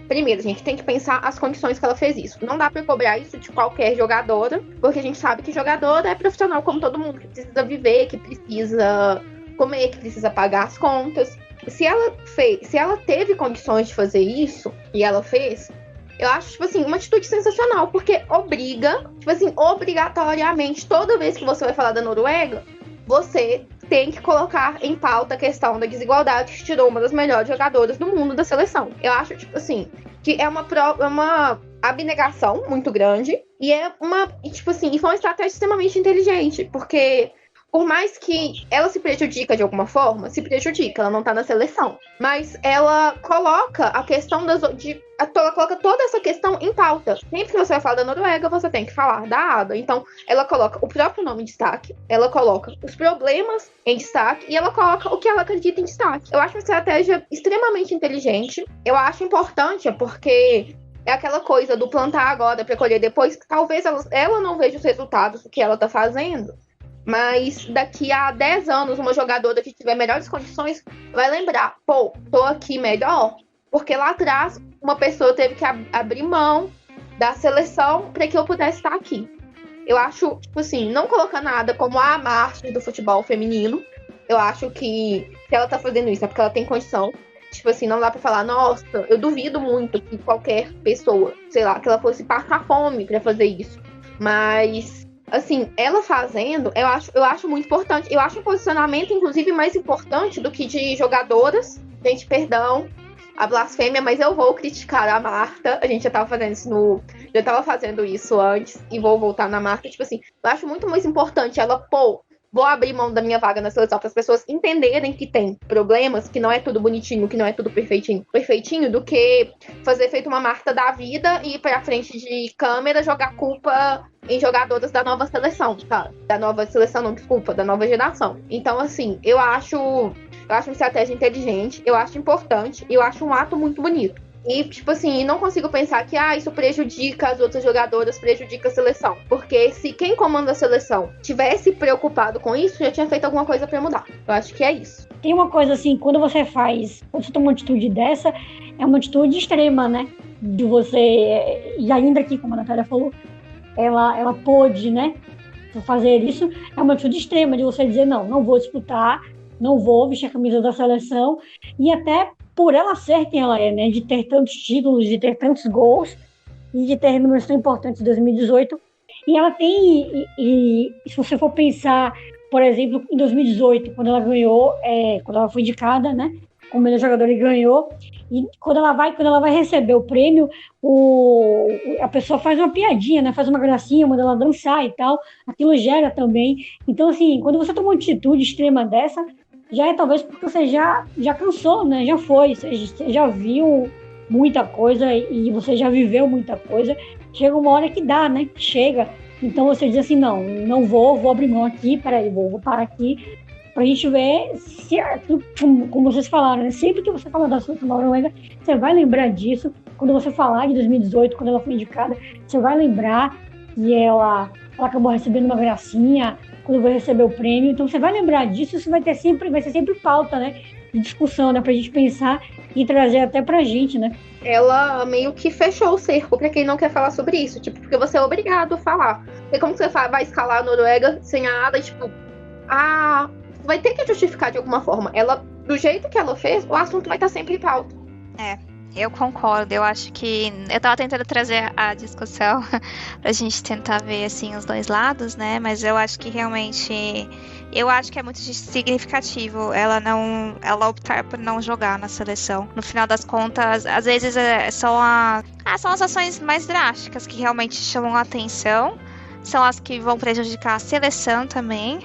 Primeiro, a gente tem que pensar as condições que ela fez isso. Não dá pra cobrar isso de qualquer jogadora, porque a gente sabe que jogadora é profissional como todo mundo, que precisa viver, que precisa comer, que precisa pagar as contas. Se ela teve condições de fazer isso, e ela fez, eu acho, tipo assim, uma atitude sensacional, porque obriga, tipo assim, obrigatoriamente, toda vez que você vai falar da Noruega, você tem que colocar em pauta a questão da desigualdade que tirou uma das melhores jogadoras do mundo da seleção. Eu acho, tipo assim, que é uma abnegação muito grande e tipo assim, e foi uma estratégia extremamente inteligente, porque por mais que ela se prejudica de alguma forma, se prejudica, ela não tá na seleção, mas ela coloca a questão ela coloca toda essa questão em pauta. Sempre que você vai falar da Noruega, você tem que falar da Ada. Então, ela coloca o próprio nome em destaque, ela coloca os problemas em destaque e ela coloca o que ela acredita em destaque. Eu acho uma estratégia extremamente inteligente. Eu acho importante, porque é aquela coisa do plantar agora para colher depois, que talvez ela não veja os resultados do que ela tá fazendo, mas daqui a 10 anos, uma jogadora que tiver melhores condições vai lembrar, pô, tô aqui melhor, porque lá atrás uma pessoa teve que abrir mão da seleção para que eu pudesse estar aqui. Eu acho, tipo assim, não colocar nada como a Marte do futebol feminino. Eu acho que se ela tá fazendo isso é porque ela tem condição. Tipo assim, não dá pra falar, nossa, eu duvido muito que qualquer pessoa, sei lá, que ela fosse passar fome pra fazer isso. Mas assim, ela fazendo, eu acho muito importante. Eu acho um posicionamento, inclusive, mais importante do que de jogadoras. Gente, perdão a blasfêmia, mas eu vou criticar a Marta. A gente já tava fazendo isso antes e vou voltar na Marta. Tipo assim, eu acho muito mais importante ela, vou abrir mão da minha vaga na seleção para as pessoas entenderem que tem problemas, que não é tudo bonitinho, que não é tudo perfeitinho, do que fazer feito uma Marta da vida e ir pra frente de câmera jogar culpa em jogadoras da nova seleção, tá? Da nova seleção, não, desculpa, da nova geração. Então, assim, eu acho uma estratégia inteligente, eu acho importante, eu acho um ato muito bonito. E, tipo assim, não consigo pensar que isso prejudica as outras jogadoras, prejudica a seleção. Porque se quem comanda a seleção tivesse preocupado com isso, já tinha feito alguma coisa pra mudar. Eu acho que é isso. Tem uma coisa assim, quando você toma uma atitude dessa, é uma atitude extrema, né? De você, e ainda que, como a Natália falou, ela pôde, né, fazer isso, é uma atitude extrema de você dizer, não vou disputar, não vou vestir a camisa da seleção, e até por ela ser quem ela é, né, de ter tantos títulos, de ter tantos gols, e de ter números tão importantes em 2018, e ela tem, e se você for pensar, por exemplo, em 2018, quando ela ganhou, quando ela foi indicada, né, como melhor jogadora e ganhou, e quando ela vai receber o prêmio, a pessoa faz uma piadinha, né, faz uma gracinha, manda ela dançar e tal, aquilo gera também. Então, assim, quando você toma uma atitude extrema dessa, já é talvez porque você já cansou, né? Já foi, você já viu muita coisa e você já viveu muita coisa. Chega uma hora que dá, né? Chega. Então você diz assim, não vou abrir mão aqui, peraí, vou parar aqui, pra gente ver se, como vocês falaram, né? Sempre que você falar da seleção da Noruega, você vai lembrar disso. Quando você falar de 2018, quando ela foi indicada, você vai lembrar que ela acabou recebendo uma gracinha, quando vai receber o prêmio, então você vai lembrar disso, isso vai ser sempre pauta, né, de discussão, né, pra gente pensar e trazer até pra gente, né. Ela meio que fechou o cerco pra quem não quer falar sobre isso, tipo, porque você é obrigado a falar. Porque como que você vai escalar a Noruega sem a Ada, tipo, vai ter que justificar de alguma forma. Ela, do jeito que ela fez, o assunto vai estar sempre em pauta. Eu concordo, eu acho que... Eu tava tentando trazer a discussão pra gente tentar ver, assim, os dois lados, né? Mas eu acho que realmente... Eu acho que é muito significativo ela optar por não jogar na seleção. No final das contas, às vezes são as ações mais drásticas que realmente chamam a atenção. São as que vão prejudicar a seleção também.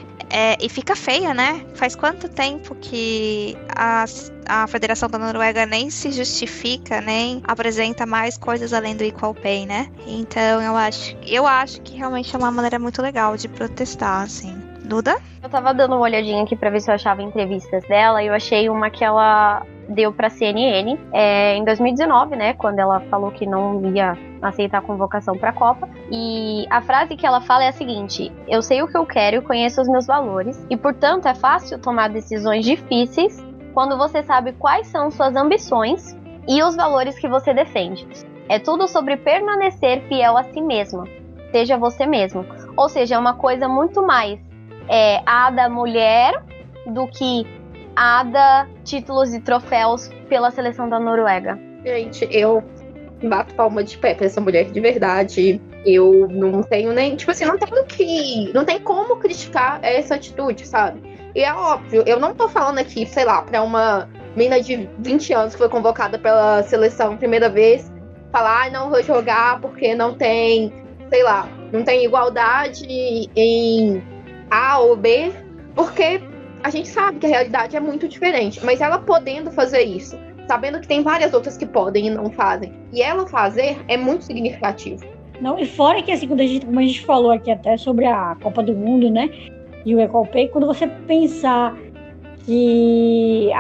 E fica feia, né? Faz quanto tempo que a Federação da Noruega nem se justifica, nem apresenta mais coisas além do Equal Pay, né? Então eu acho que realmente é uma maneira muito legal de protestar, assim. Duda? Eu tava dando uma olhadinha aqui pra ver se eu achava entrevistas dela, e eu achei uma que ela deu pra CNN em 2019, né, quando ela falou que não ia aceitar a convocação pra Copa, e a frase que ela fala é a seguinte: eu sei o que eu quero, conheço os meus valores, e portanto é fácil tomar decisões difíceis quando você sabe quais são suas ambições e os valores que você defende. É tudo sobre permanecer fiel a si mesma, seja você mesmo. Ou seja, é uma coisa muito mais Ada mulher do que Ada títulos e troféus pela seleção da Noruega. Gente, eu bato palma de pé pra essa mulher de verdade. Eu não tenho nem, tipo assim, não tem como criticar essa atitude, sabe? E é óbvio, eu não tô falando aqui, sei lá, pra uma menina de 20 anos que foi convocada pela seleção primeira vez, falar, não vou jogar porque não tem, sei lá, não tem igualdade em A ou B, porque a gente sabe que a realidade é muito diferente, mas ela podendo fazer isso, sabendo que tem várias outras que podem e não fazem, e ela fazer é muito significativo. Não, e fora que assim, como a gente falou aqui até sobre a Copa do Mundo, né, e o Equal Pay, quando você pensar que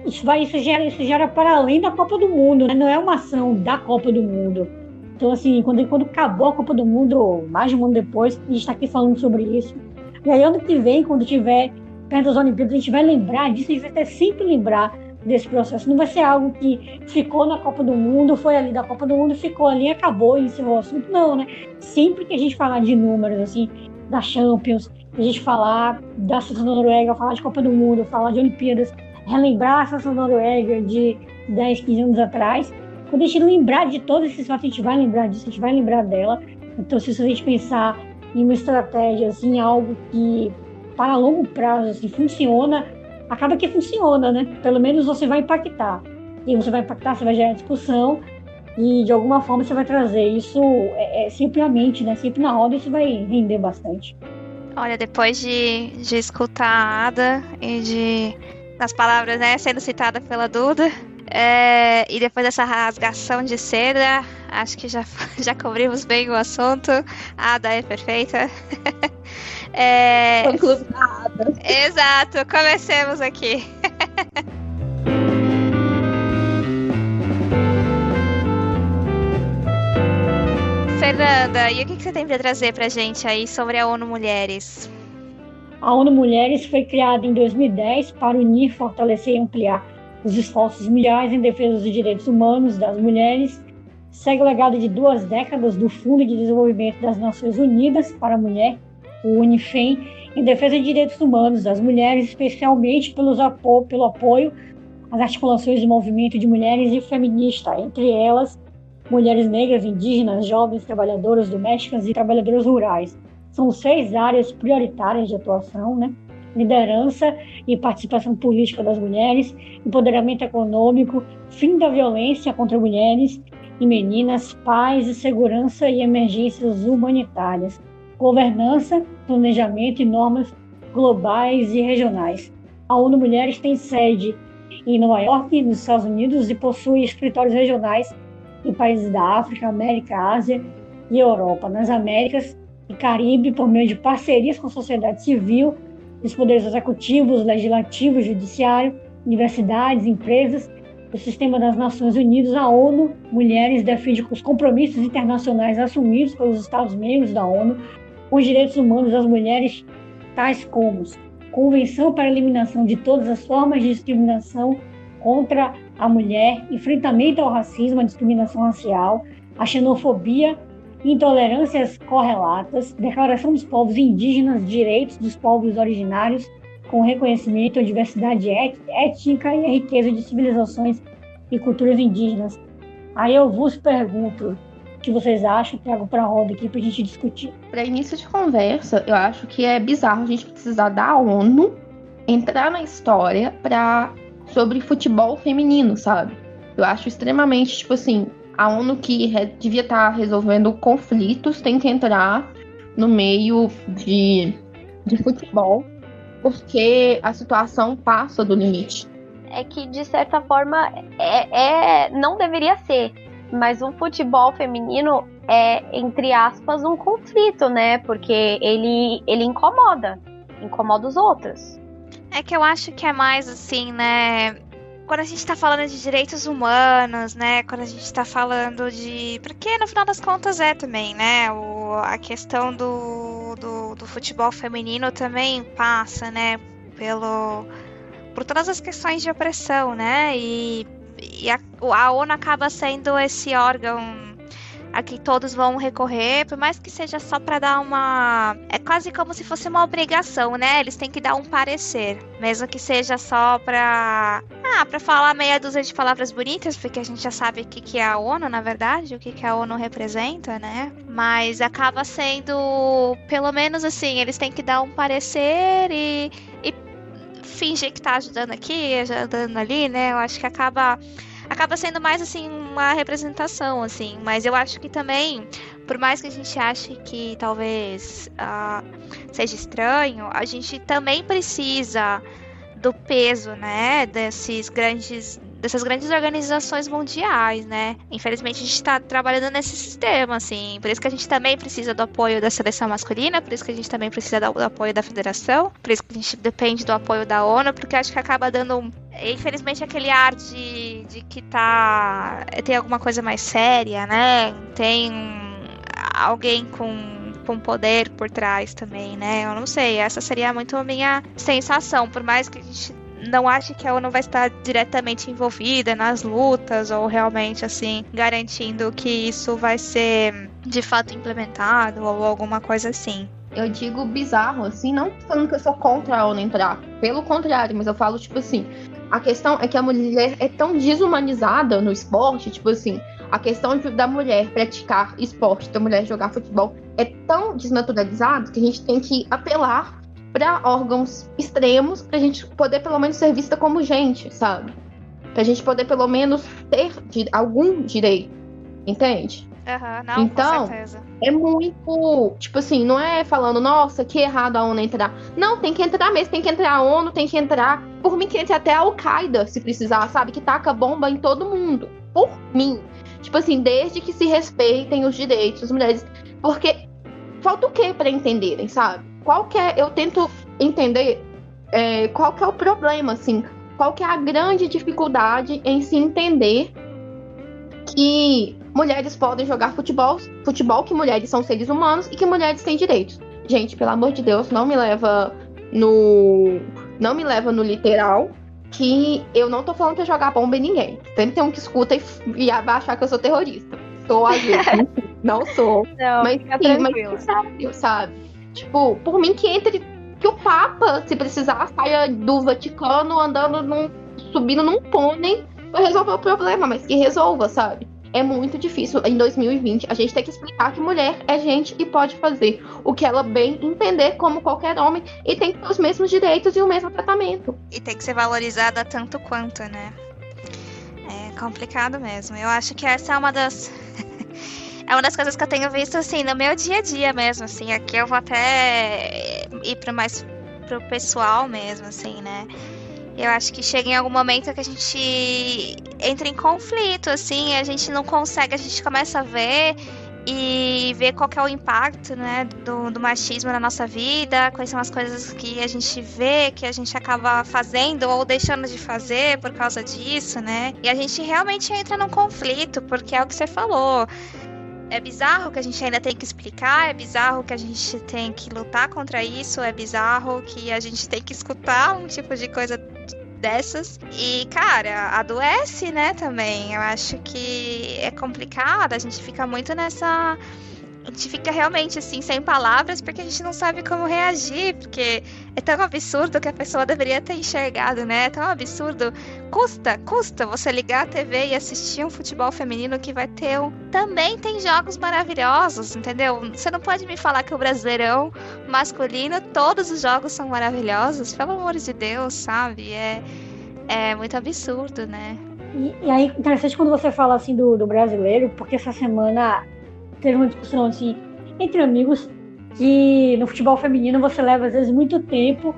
isso gera para além da Copa do Mundo, né, não é uma ação da Copa do Mundo. Então, assim, quando acabou a Copa do Mundo, mais de um ano depois, a gente está aqui falando sobre isso. E aí, ano que vem, quando tiver perto das Olimpíadas, a gente vai lembrar disso, a gente vai sempre lembrar desse processo. Não vai ser algo que ficou na Copa do Mundo, foi ali da Copa do Mundo, ficou ali, acabou e encerrou o assunto. Não, né? Sempre que a gente falar de números, assim, da Champions, a gente falar da seleção da Noruega, falar de Copa do Mundo, falar de Olimpíadas, relembrar a seleção da Noruega de 10, 15 anos atrás, quando a gente lembrar de todos esses fatos, a gente vai lembrar disso, a gente vai lembrar dela. Então, se a gente pensar em uma estratégia, assim, algo que para longo prazo assim, funciona, acaba que funciona, né? Pelo menos você vai impactar. E você vai impactar, você vai gerar discussão e de alguma forma você vai trazer isso sempre à mente, né? Sempre na roda, isso vai render bastante. Olha, depois de escutar a Ada e das palavras, né, sendo citada pela Duda, e depois dessa rasgação de seda, acho que já cobrimos bem o assunto. A Ada é perfeita. O clube da Ada. Exato, comecemos aqui. Fernanda, e o que você tem para trazer pra gente aí sobre a ONU Mulheres? A ONU Mulheres foi criada em 2010 para unir, fortalecer e ampliar os esforços mundiais em defesa dos direitos humanos das mulheres. Segue o legado de 2 décadas do Fundo de Desenvolvimento das Nações Unidas para a Mulher, o UNIFEM, em defesa de direitos humanos das mulheres, especialmente pelo apoio às articulações do movimento de mulheres e feminista, entre elas mulheres negras, indígenas, jovens, trabalhadoras domésticas e trabalhadoras rurais. São 6 áreas prioritárias de atuação, né? Liderança e participação política das mulheres, empoderamento econômico, fim da violência contra mulheres e meninas, paz e segurança e emergências humanitárias, governança, planejamento e normas globais e regionais. A ONU Mulheres tem sede em Nova York, nos Estados Unidos, e possui escritórios regionais em países da África, América, Ásia e Europa. Nas Américas e Caribe, por meio de parcerias com a sociedade civil, os poderes executivos, legislativo, judiciário, universidades, empresas, o sistema das Nações Unidas, a ONU Mulheres defende os compromissos internacionais assumidos pelos Estados-membros da ONU, os direitos humanos das mulheres, tais como Convenção para a Eliminação de Todas as Formas de Discriminação contra a Mulher, enfrentamento ao racismo, à discriminação racial, à xenofobia, intolerâncias correlatas, Declaração dos Povos Indígenas, Direitos dos Povos Originários, com reconhecimento à diversidade étnica e à riqueza de civilizações e culturas indígenas. Aí eu vos pergunto, o que vocês acham? Trago para a roda aqui para a gente discutir. Para início de conversa, eu acho que é bizarro a gente precisar da ONU entrar na história sobre futebol feminino, sabe? Eu acho extremamente, tipo assim, a ONU que devia estar resolvendo conflitos tem que entrar no meio de futebol, porque a situação passa do limite. É que, de certa forma, não deveria ser, mas o futebol feminino é, entre aspas, um conflito, né? Porque ele incomoda os outros. É que eu acho que é mais assim, né? Quando a gente tá falando de direitos humanos, né? Quando a gente tá falando de... Porque no final das contas também, né? A questão do futebol feminino também passa, né? Por todas as questões de opressão, né? E a ONU acaba sendo esse órgão a que todos vão recorrer, por mais que seja só para dar uma... É quase como se fosse uma obrigação, né? Eles têm que dar um parecer, mesmo que seja só para falar meia dúzia de palavras bonitas, porque a gente já sabe o que é a ONU, na verdade, o que a ONU representa, né? Mas acaba sendo, pelo menos assim, eles têm que dar um parecer e fingir que tá ajudando aqui, ajudando ali, né? Eu acho que acaba sendo mais, assim, uma representação, assim. Mas eu acho que também, por mais que a gente ache que talvez seja estranho, a gente também precisa do peso, né, dessas grandes organizações mundiais, né? Infelizmente, a gente está trabalhando nesse sistema, assim. Por isso que a gente também precisa do apoio da seleção masculina, por isso que a gente também precisa do apoio da federação, por isso que a gente depende do apoio da ONU, porque acho que acaba dando, infelizmente, aquele ar de que tem alguma coisa mais séria, né? Tem alguém com poder por trás também, né? Eu não sei, essa seria muito a minha sensação, por mais que a gente não ache que a ONU vai estar diretamente envolvida nas lutas ou realmente, assim, garantindo que isso vai ser de fato implementado ou alguma coisa assim. Eu digo bizarro, assim, não falando que eu sou contra a ONU entrar, pelo contrário, mas eu falo, tipo assim, a questão é que a mulher é tão desumanizada no esporte, tipo assim, A questão da mulher praticar esporte, da mulher jogar futebol, é tão desnaturalizado que a gente tem que apelar para órgãos extremos pra gente poder pelo menos ser vista como gente, sabe? Pra gente poder pelo menos ter algum direito, entende? Não, então, com certeza. É muito, tipo assim, não é falando, nossa, que errado a ONU entrar. Não, tem que entrar mesmo, tem que entrar a ONU, tem que entrar. Por mim, que entre até a Al-Qaeda, se precisar, sabe? Que taca bomba em todo mundo. Por mim. Tipo assim, desde que se respeitem os direitos das mulheres. Porque falta o quê pra entenderem, sabe? Eu tento entender qual que é o problema, assim. Qual que é a grande dificuldade em se entender que mulheres podem jogar futebol, que mulheres são seres humanos e que mulheres têm direitos. Gente, pelo amor de Deus, não me leva no literal, que eu não tô falando pra jogar bomba em ninguém. Sempre tem um que escuta e vai achar que eu sou terrorista. Sou às vezes, não sou. Não, mas sim, mas sério, sabe? Tipo, por mim que o Papa, se precisar, saia do Vaticano subindo num pônei pra resolver o problema, mas que resolva, sabe? É muito difícil em 2020 a gente tem que explicar que mulher é gente e pode fazer o que ela bem entender como qualquer homem e tem que ter os mesmos direitos e o mesmo tratamento. E tem que ser valorizada tanto quanto, né? É complicado mesmo. Eu acho que essa é uma das é uma das coisas que eu tenho visto assim no meu dia a dia mesmo, assim. Aqui eu vou até ir mais pro pessoal mesmo, assim, né? Eu acho que chega em algum momento que a gente entra em conflito, assim, a gente não consegue, a gente começa a ver qual que é o impacto, né, do machismo na nossa vida, quais são as coisas que a gente vê, que a gente acaba fazendo ou deixando de fazer por causa disso, né? E a gente realmente entra num conflito, porque é o que você falou. É bizarro que a gente ainda tem que explicar, é bizarro que a gente tem que lutar contra isso, é bizarro que a gente tem que escutar um tipo de coisa dessas. E, cara, adoece, né, também. Eu acho que é complicado, a gente fica muito nessa... A gente fica realmente, assim, sem palavras, porque a gente não sabe como reagir, porque é tão absurdo que a pessoa deveria ter enxergado, né? É tão absurdo. Custa você ligar a TV e assistir um futebol feminino que vai ter Também tem jogos maravilhosos, entendeu? Você não pode me falar que o Brasileirão masculino, todos os jogos são maravilhosos, pelo amor de Deus, sabe? É muito absurdo, né? E aí, interessante quando você fala, assim, do brasileiro, porque essa semana teve uma discussão, assim, entre amigos, que no futebol feminino você leva, às vezes, muito tempo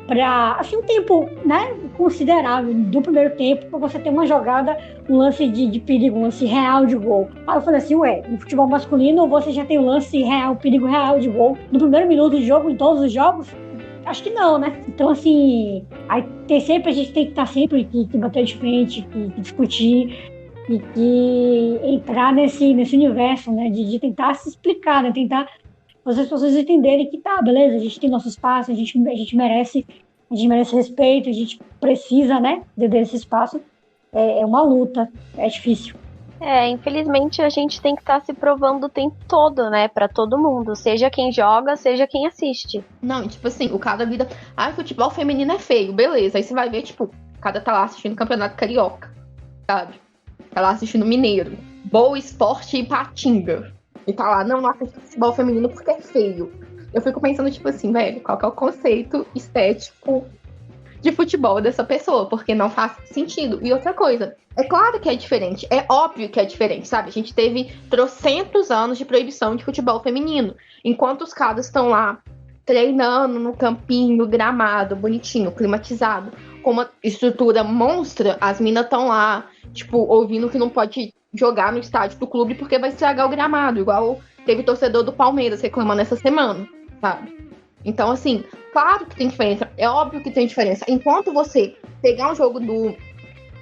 pra... Assim, um tempo, né, considerável do primeiro tempo pra você ter uma jogada, um lance de perigo, um lance real de gol. Aí eu falei assim, no futebol masculino você já tem um lance real, perigo real de gol no primeiro minuto de jogo, em todos os jogos? Acho que não, né? Então, assim, a gente tem que estar sempre que bater de frente, que discutir e que entrar nesse universo, né? De tentar se explicar, né? Tentar fazer as pessoas entenderem que tá, beleza, a gente tem nosso espaço, a gente merece respeito, a gente precisa, né? Desse espaço. É uma luta, é difícil. Infelizmente a gente tem que estar se provando o tempo todo, né, pra todo mundo, seja quem joga, seja quem assiste. Não, tipo assim, o cara vida, futebol feminino é feio, beleza, aí você vai ver, tipo, o cara tá lá assistindo Campeonato Carioca, sabe, tá lá assistindo Mineiro, Boa Esporte e Patinga, e tá lá, não assiste futebol feminino porque é feio. Eu fico pensando, tipo assim, velho, qual que é o conceito estético de futebol dessa pessoa, porque não faz sentido. E outra coisa, é claro que é diferente, é óbvio que é diferente, sabe? A gente teve trocentos anos de proibição de futebol feminino, enquanto os caras estão lá treinando no campinho, gramado, bonitinho, climatizado, com uma estrutura monstra, as minas estão lá, tipo, ouvindo que não pode jogar no estádio do clube porque vai estragar o gramado, igual teve torcedor do Palmeiras reclamando essa semana, sabe? Então, assim, claro que tem diferença, é óbvio que tem diferença. Enquanto você pegar um jogo do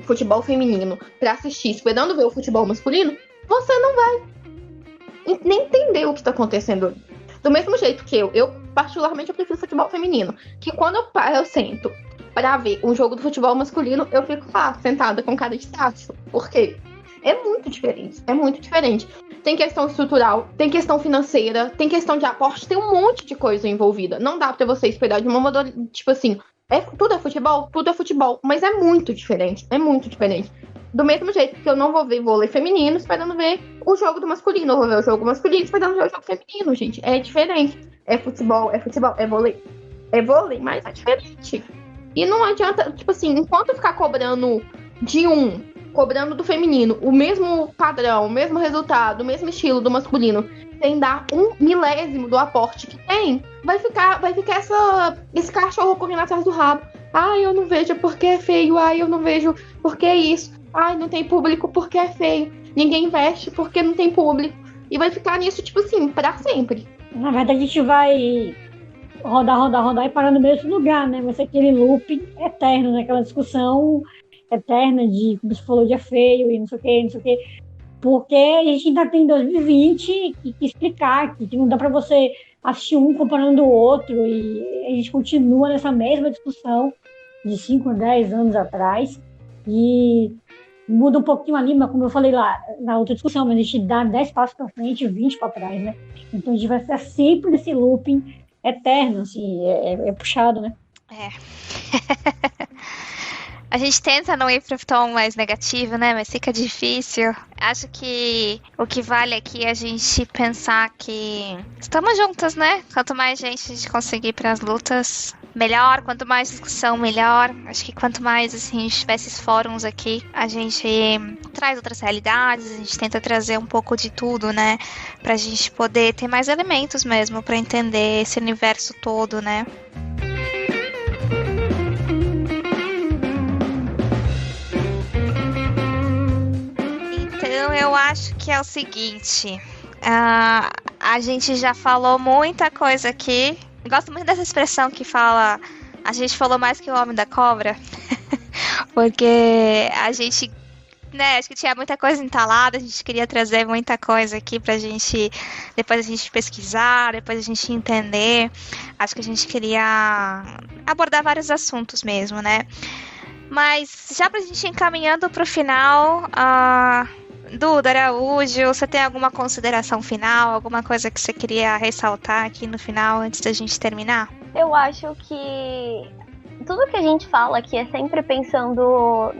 futebol feminino pra assistir, esperando ver o futebol masculino, você não vai nem entender o que tá acontecendo. Do mesmo jeito que eu particularmente, eu prefiro futebol feminino. Que quando eu sento pra ver um jogo do futebol masculino, eu fico lá, sentada com cara de tacho. Por quê? É muito diferente. Tem questão estrutural, tem questão financeira, tem questão de aporte, tem um monte de coisa envolvida. Não dá pra você esperar de uma modalidade, tipo assim, tudo é futebol, mas é muito diferente. Do mesmo jeito que eu não vou ver vôlei feminino esperando ver o jogo do masculino. Eu vou ver o jogo masculino esperando ver o jogo feminino, gente. É diferente. É futebol, é vôlei. É vôlei, mas é diferente. E não adianta, tipo assim, enquanto ficar cobrando cobrando do feminino, o mesmo padrão, o mesmo resultado, o mesmo estilo do masculino, sem dar 1/1000º do aporte que tem, vai ficar esse cachorro correndo atrás do rabo. Ai, eu não vejo porque é feio. Ai, eu não vejo porque é isso. Ai, não tem público porque é feio. Ninguém investe porque não tem público. E vai ficar nisso, tipo assim, pra sempre. Na verdade, a gente vai rodar e parar no mesmo lugar, né? Vai ser aquele loop eterno, né? Aquela discussão eterna de, como você falou, de é feio e não sei o quê. Porque a gente ainda tem 2020 e explicar que não dá pra você assistir um comparando o outro, e a gente continua nessa mesma discussão de 5 a 10 anos atrás, e muda um pouquinho ali, mas como eu falei lá na outra discussão, mas a gente dá 10 passos para frente e 20 para trás, né? Então a gente vai estar sempre nesse looping eterno, assim, é puxado, né? A gente tenta não ir para o tom mais negativo, né? Mas fica difícil. Acho que o que vale aqui é a gente pensar que estamos juntas, né? Quanto mais gente a gente conseguir para as lutas, melhor. Quanto mais discussão, melhor. Acho que quanto mais assim, a gente tiver esses fóruns aqui, a gente traz outras realidades, a gente tenta trazer um pouco de tudo, né? Pra gente poder ter mais elementos mesmo para entender esse universo todo, né? Então, eu acho que é o seguinte, a gente já falou muita coisa aqui. Gosto muito dessa expressão que fala, a gente falou mais que o homem da cobra, porque a gente, né, acho que tinha muita coisa entalada, a gente queria trazer muita coisa aqui pra gente, depois a gente pesquisar, depois a gente entender. Acho que a gente queria abordar vários assuntos mesmo, né? Mas já pra gente ir encaminhando pro final, Duda Araújo, você tem alguma consideração final, alguma coisa que você queria ressaltar aqui no final, antes da gente terminar? Eu acho que tudo que a gente fala aqui é sempre pensando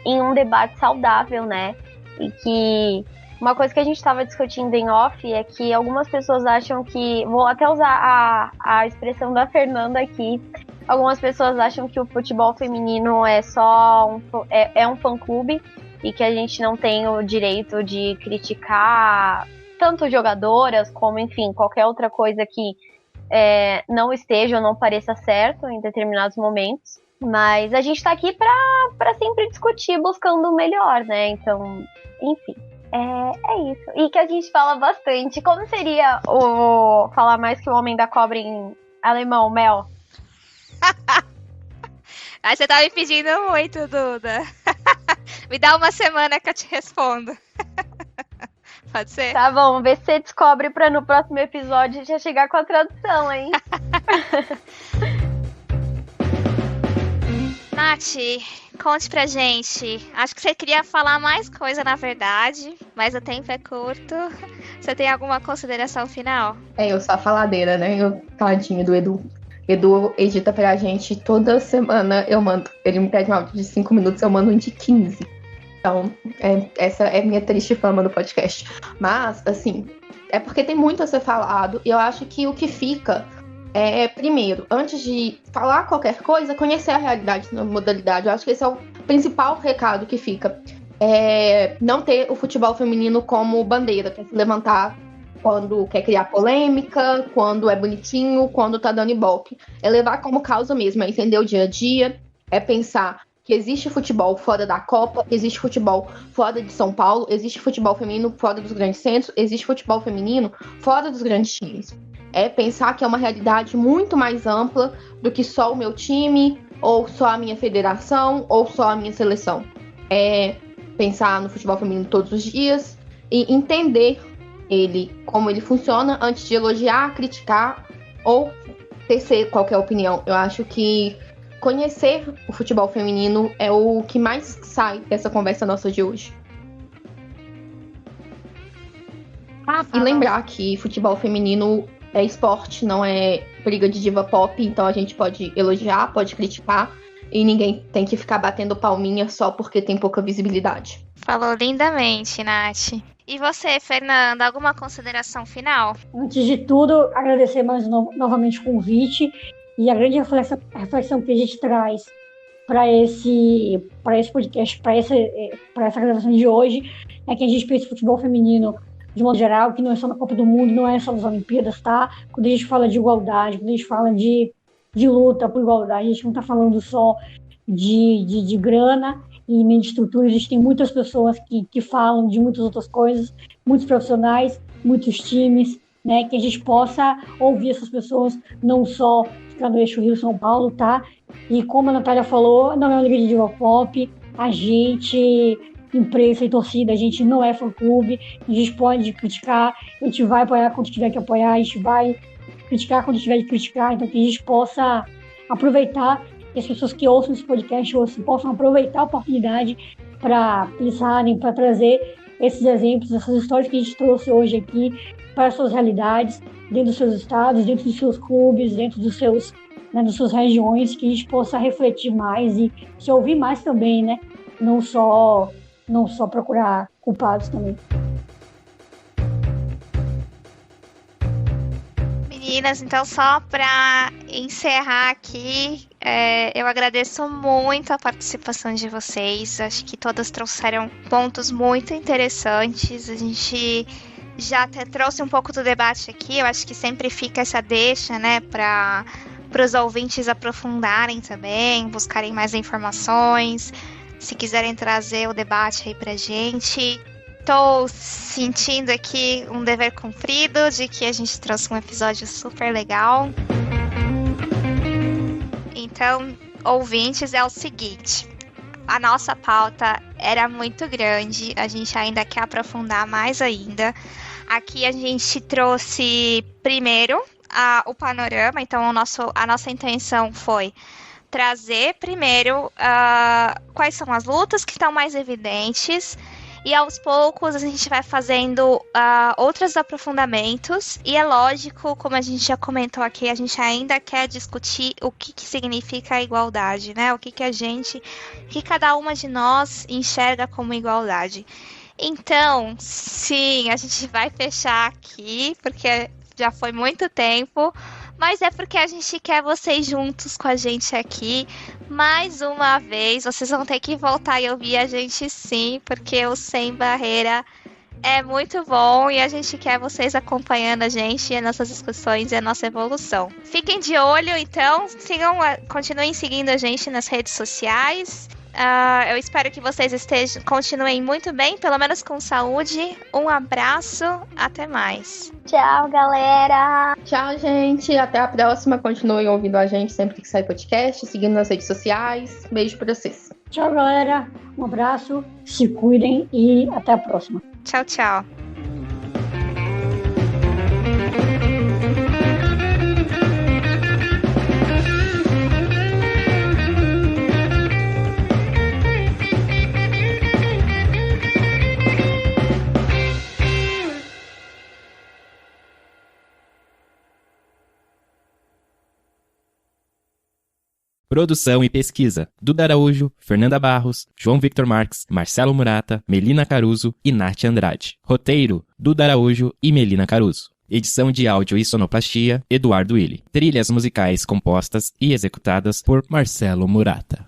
em um debate saudável, né? E que uma coisa que a gente estava discutindo em off é que algumas pessoas acham que, vou até usar a expressão da Fernanda aqui, algumas pessoas acham que o futebol feminino é só um fã-clube, e que a gente não tem o direito de criticar tanto jogadoras como, enfim, qualquer outra coisa que não esteja ou não pareça certo em determinados momentos. Mas a gente tá aqui pra sempre discutir, buscando o melhor, né? Então, enfim, é isso. E que a gente fala bastante. Como seria falar mais que o homem da cobra em alemão, Mel? Aí você tá me pedindo muito, Duda. Me dá uma semana que eu te respondo. Pode ser? Tá bom, vê se você descobre pra no próximo episódio já chegar com a tradução, hein? Nath, conte pra gente. Acho que você queria falar mais coisa, na verdade, mas o tempo é curto. Você tem alguma consideração final? Eu sou a faladeira, né? Tadinho do Edu. Edu edita pra gente toda semana, ele me pede um áudio de 5 minutos, eu mando um de 15. Então, essa é minha triste fama no podcast. Mas, assim, é porque tem muito a ser falado, e eu acho que o que fica primeiro, antes de falar qualquer coisa, conhecer a realidade na modalidade. Eu acho que esse é o principal recado que fica. Não ter o futebol feminino como bandeira, quer se levantar quando quer criar polêmica, quando é bonitinho, quando tá dando ibope. É levar como causa mesmo, é entender o dia a dia, é pensar que existe futebol fora da Copa, existe futebol fora de São Paulo, existe futebol feminino fora dos grandes centros, existe futebol feminino fora dos grandes times. É pensar que é uma realidade muito mais ampla do que só o meu time, ou só a minha federação, ou só a minha seleção. É pensar no futebol feminino todos os dias e entender como ele funciona, antes de elogiar, criticar ou tecer qualquer opinião. Eu acho que conhecer o futebol feminino é o que mais sai dessa conversa nossa de hoje. E lembrar que futebol feminino é esporte, não é briga de diva pop, então a gente pode elogiar, pode criticar, e ninguém tem que ficar batendo palminha só porque tem pouca visibilidade. Falou lindamente, Nath. E você, Fernanda, alguma consideração final? Antes de tudo, agradecer novamente o convite e a grande reflexão que a gente traz para esse podcast, para essa gravação de hoje, é que a gente pensa em futebol feminino de modo geral, que não é só na Copa do Mundo, não é só nas Olimpíadas, tá? Quando a gente fala de igualdade, quando a gente fala de luta por igualdade, a gente não está falando só de grana e nem de estrutura, a gente tem muitas pessoas que falam de muitas outras coisas, muitos profissionais, muitos times, né? Que a gente possa ouvir essas pessoas, não só ficar no eixo Rio-São Paulo, tá? E como a Natália falou, não é uma liga de diva pop, a gente, imprensa e torcida, a gente não é fã-clube, a gente pode criticar, a gente vai apoiar quando tiver que apoiar, a gente vai criticar quando tiver que criticar, então que a gente possa aproveitar, que as pessoas que ouçam esse podcast possam aproveitar a oportunidade para pensarem, para trazer esses exemplos, essas histórias que a gente trouxe hoje aqui para as suas realidades, dentro dos seus estados, dentro dos seus clubes, dentro dos seus, né, das suas regiões, que a gente possa refletir mais e se ouvir mais também, né? Não só procurar culpados também. Meninas, então só para encerrar aqui, eu agradeço muito a participação de vocês. Acho que todas trouxeram pontos muito interessantes. A gente já até trouxe um pouco do debate aqui. Eu acho que sempre fica essa deixa, né, para os ouvintes aprofundarem também, buscarem mais informações. Se quiserem trazer o debate aí pra gente. Estou sentindo aqui um dever cumprido de que a gente trouxe um episódio super legal. Então, ouvintes, é o seguinte. A nossa pauta era muito grande. A gente ainda quer aprofundar mais ainda. Aqui a gente trouxe primeiro o panorama. Então, a nossa intenção foi trazer primeiro quais são as lutas que estão mais evidentes. E aos poucos a gente vai fazendo outros aprofundamentos. E é lógico, como a gente já comentou aqui, a gente ainda quer discutir o que significa a igualdade, né? O que cada uma de nós enxerga como igualdade. Então, sim, a gente vai fechar aqui, porque já foi muito tempo. Mas é porque a gente quer vocês juntos com a gente aqui. Mais uma vez, vocês vão ter que voltar e ouvir a gente sim, porque o Sem Barreira é muito bom e a gente quer vocês acompanhando a gente, as nossas discussões e a nossa evolução. Fiquem de olho, então, continuem seguindo a gente nas redes sociais. Eu espero que vocês continuem muito bem, pelo menos com saúde. Um abraço, até mais. Tchau, galera! Tchau, gente. Até a próxima. Continuem ouvindo a gente sempre que sair podcast, seguindo nas redes sociais. Beijo pra vocês. Tchau, galera. Um abraço, se cuidem e até a próxima. Tchau, tchau. Produção e pesquisa: Duda Araújo, Fernanda Barros, João Victor Marques, Marcelo Murata, Melina Caruso e Nath Andrade. Roteiro: Duda Araújo e Melina Caruso. Edição de áudio e sonoplastia: Eduardo Willi. Trilhas musicais compostas e executadas por Marcelo Murata.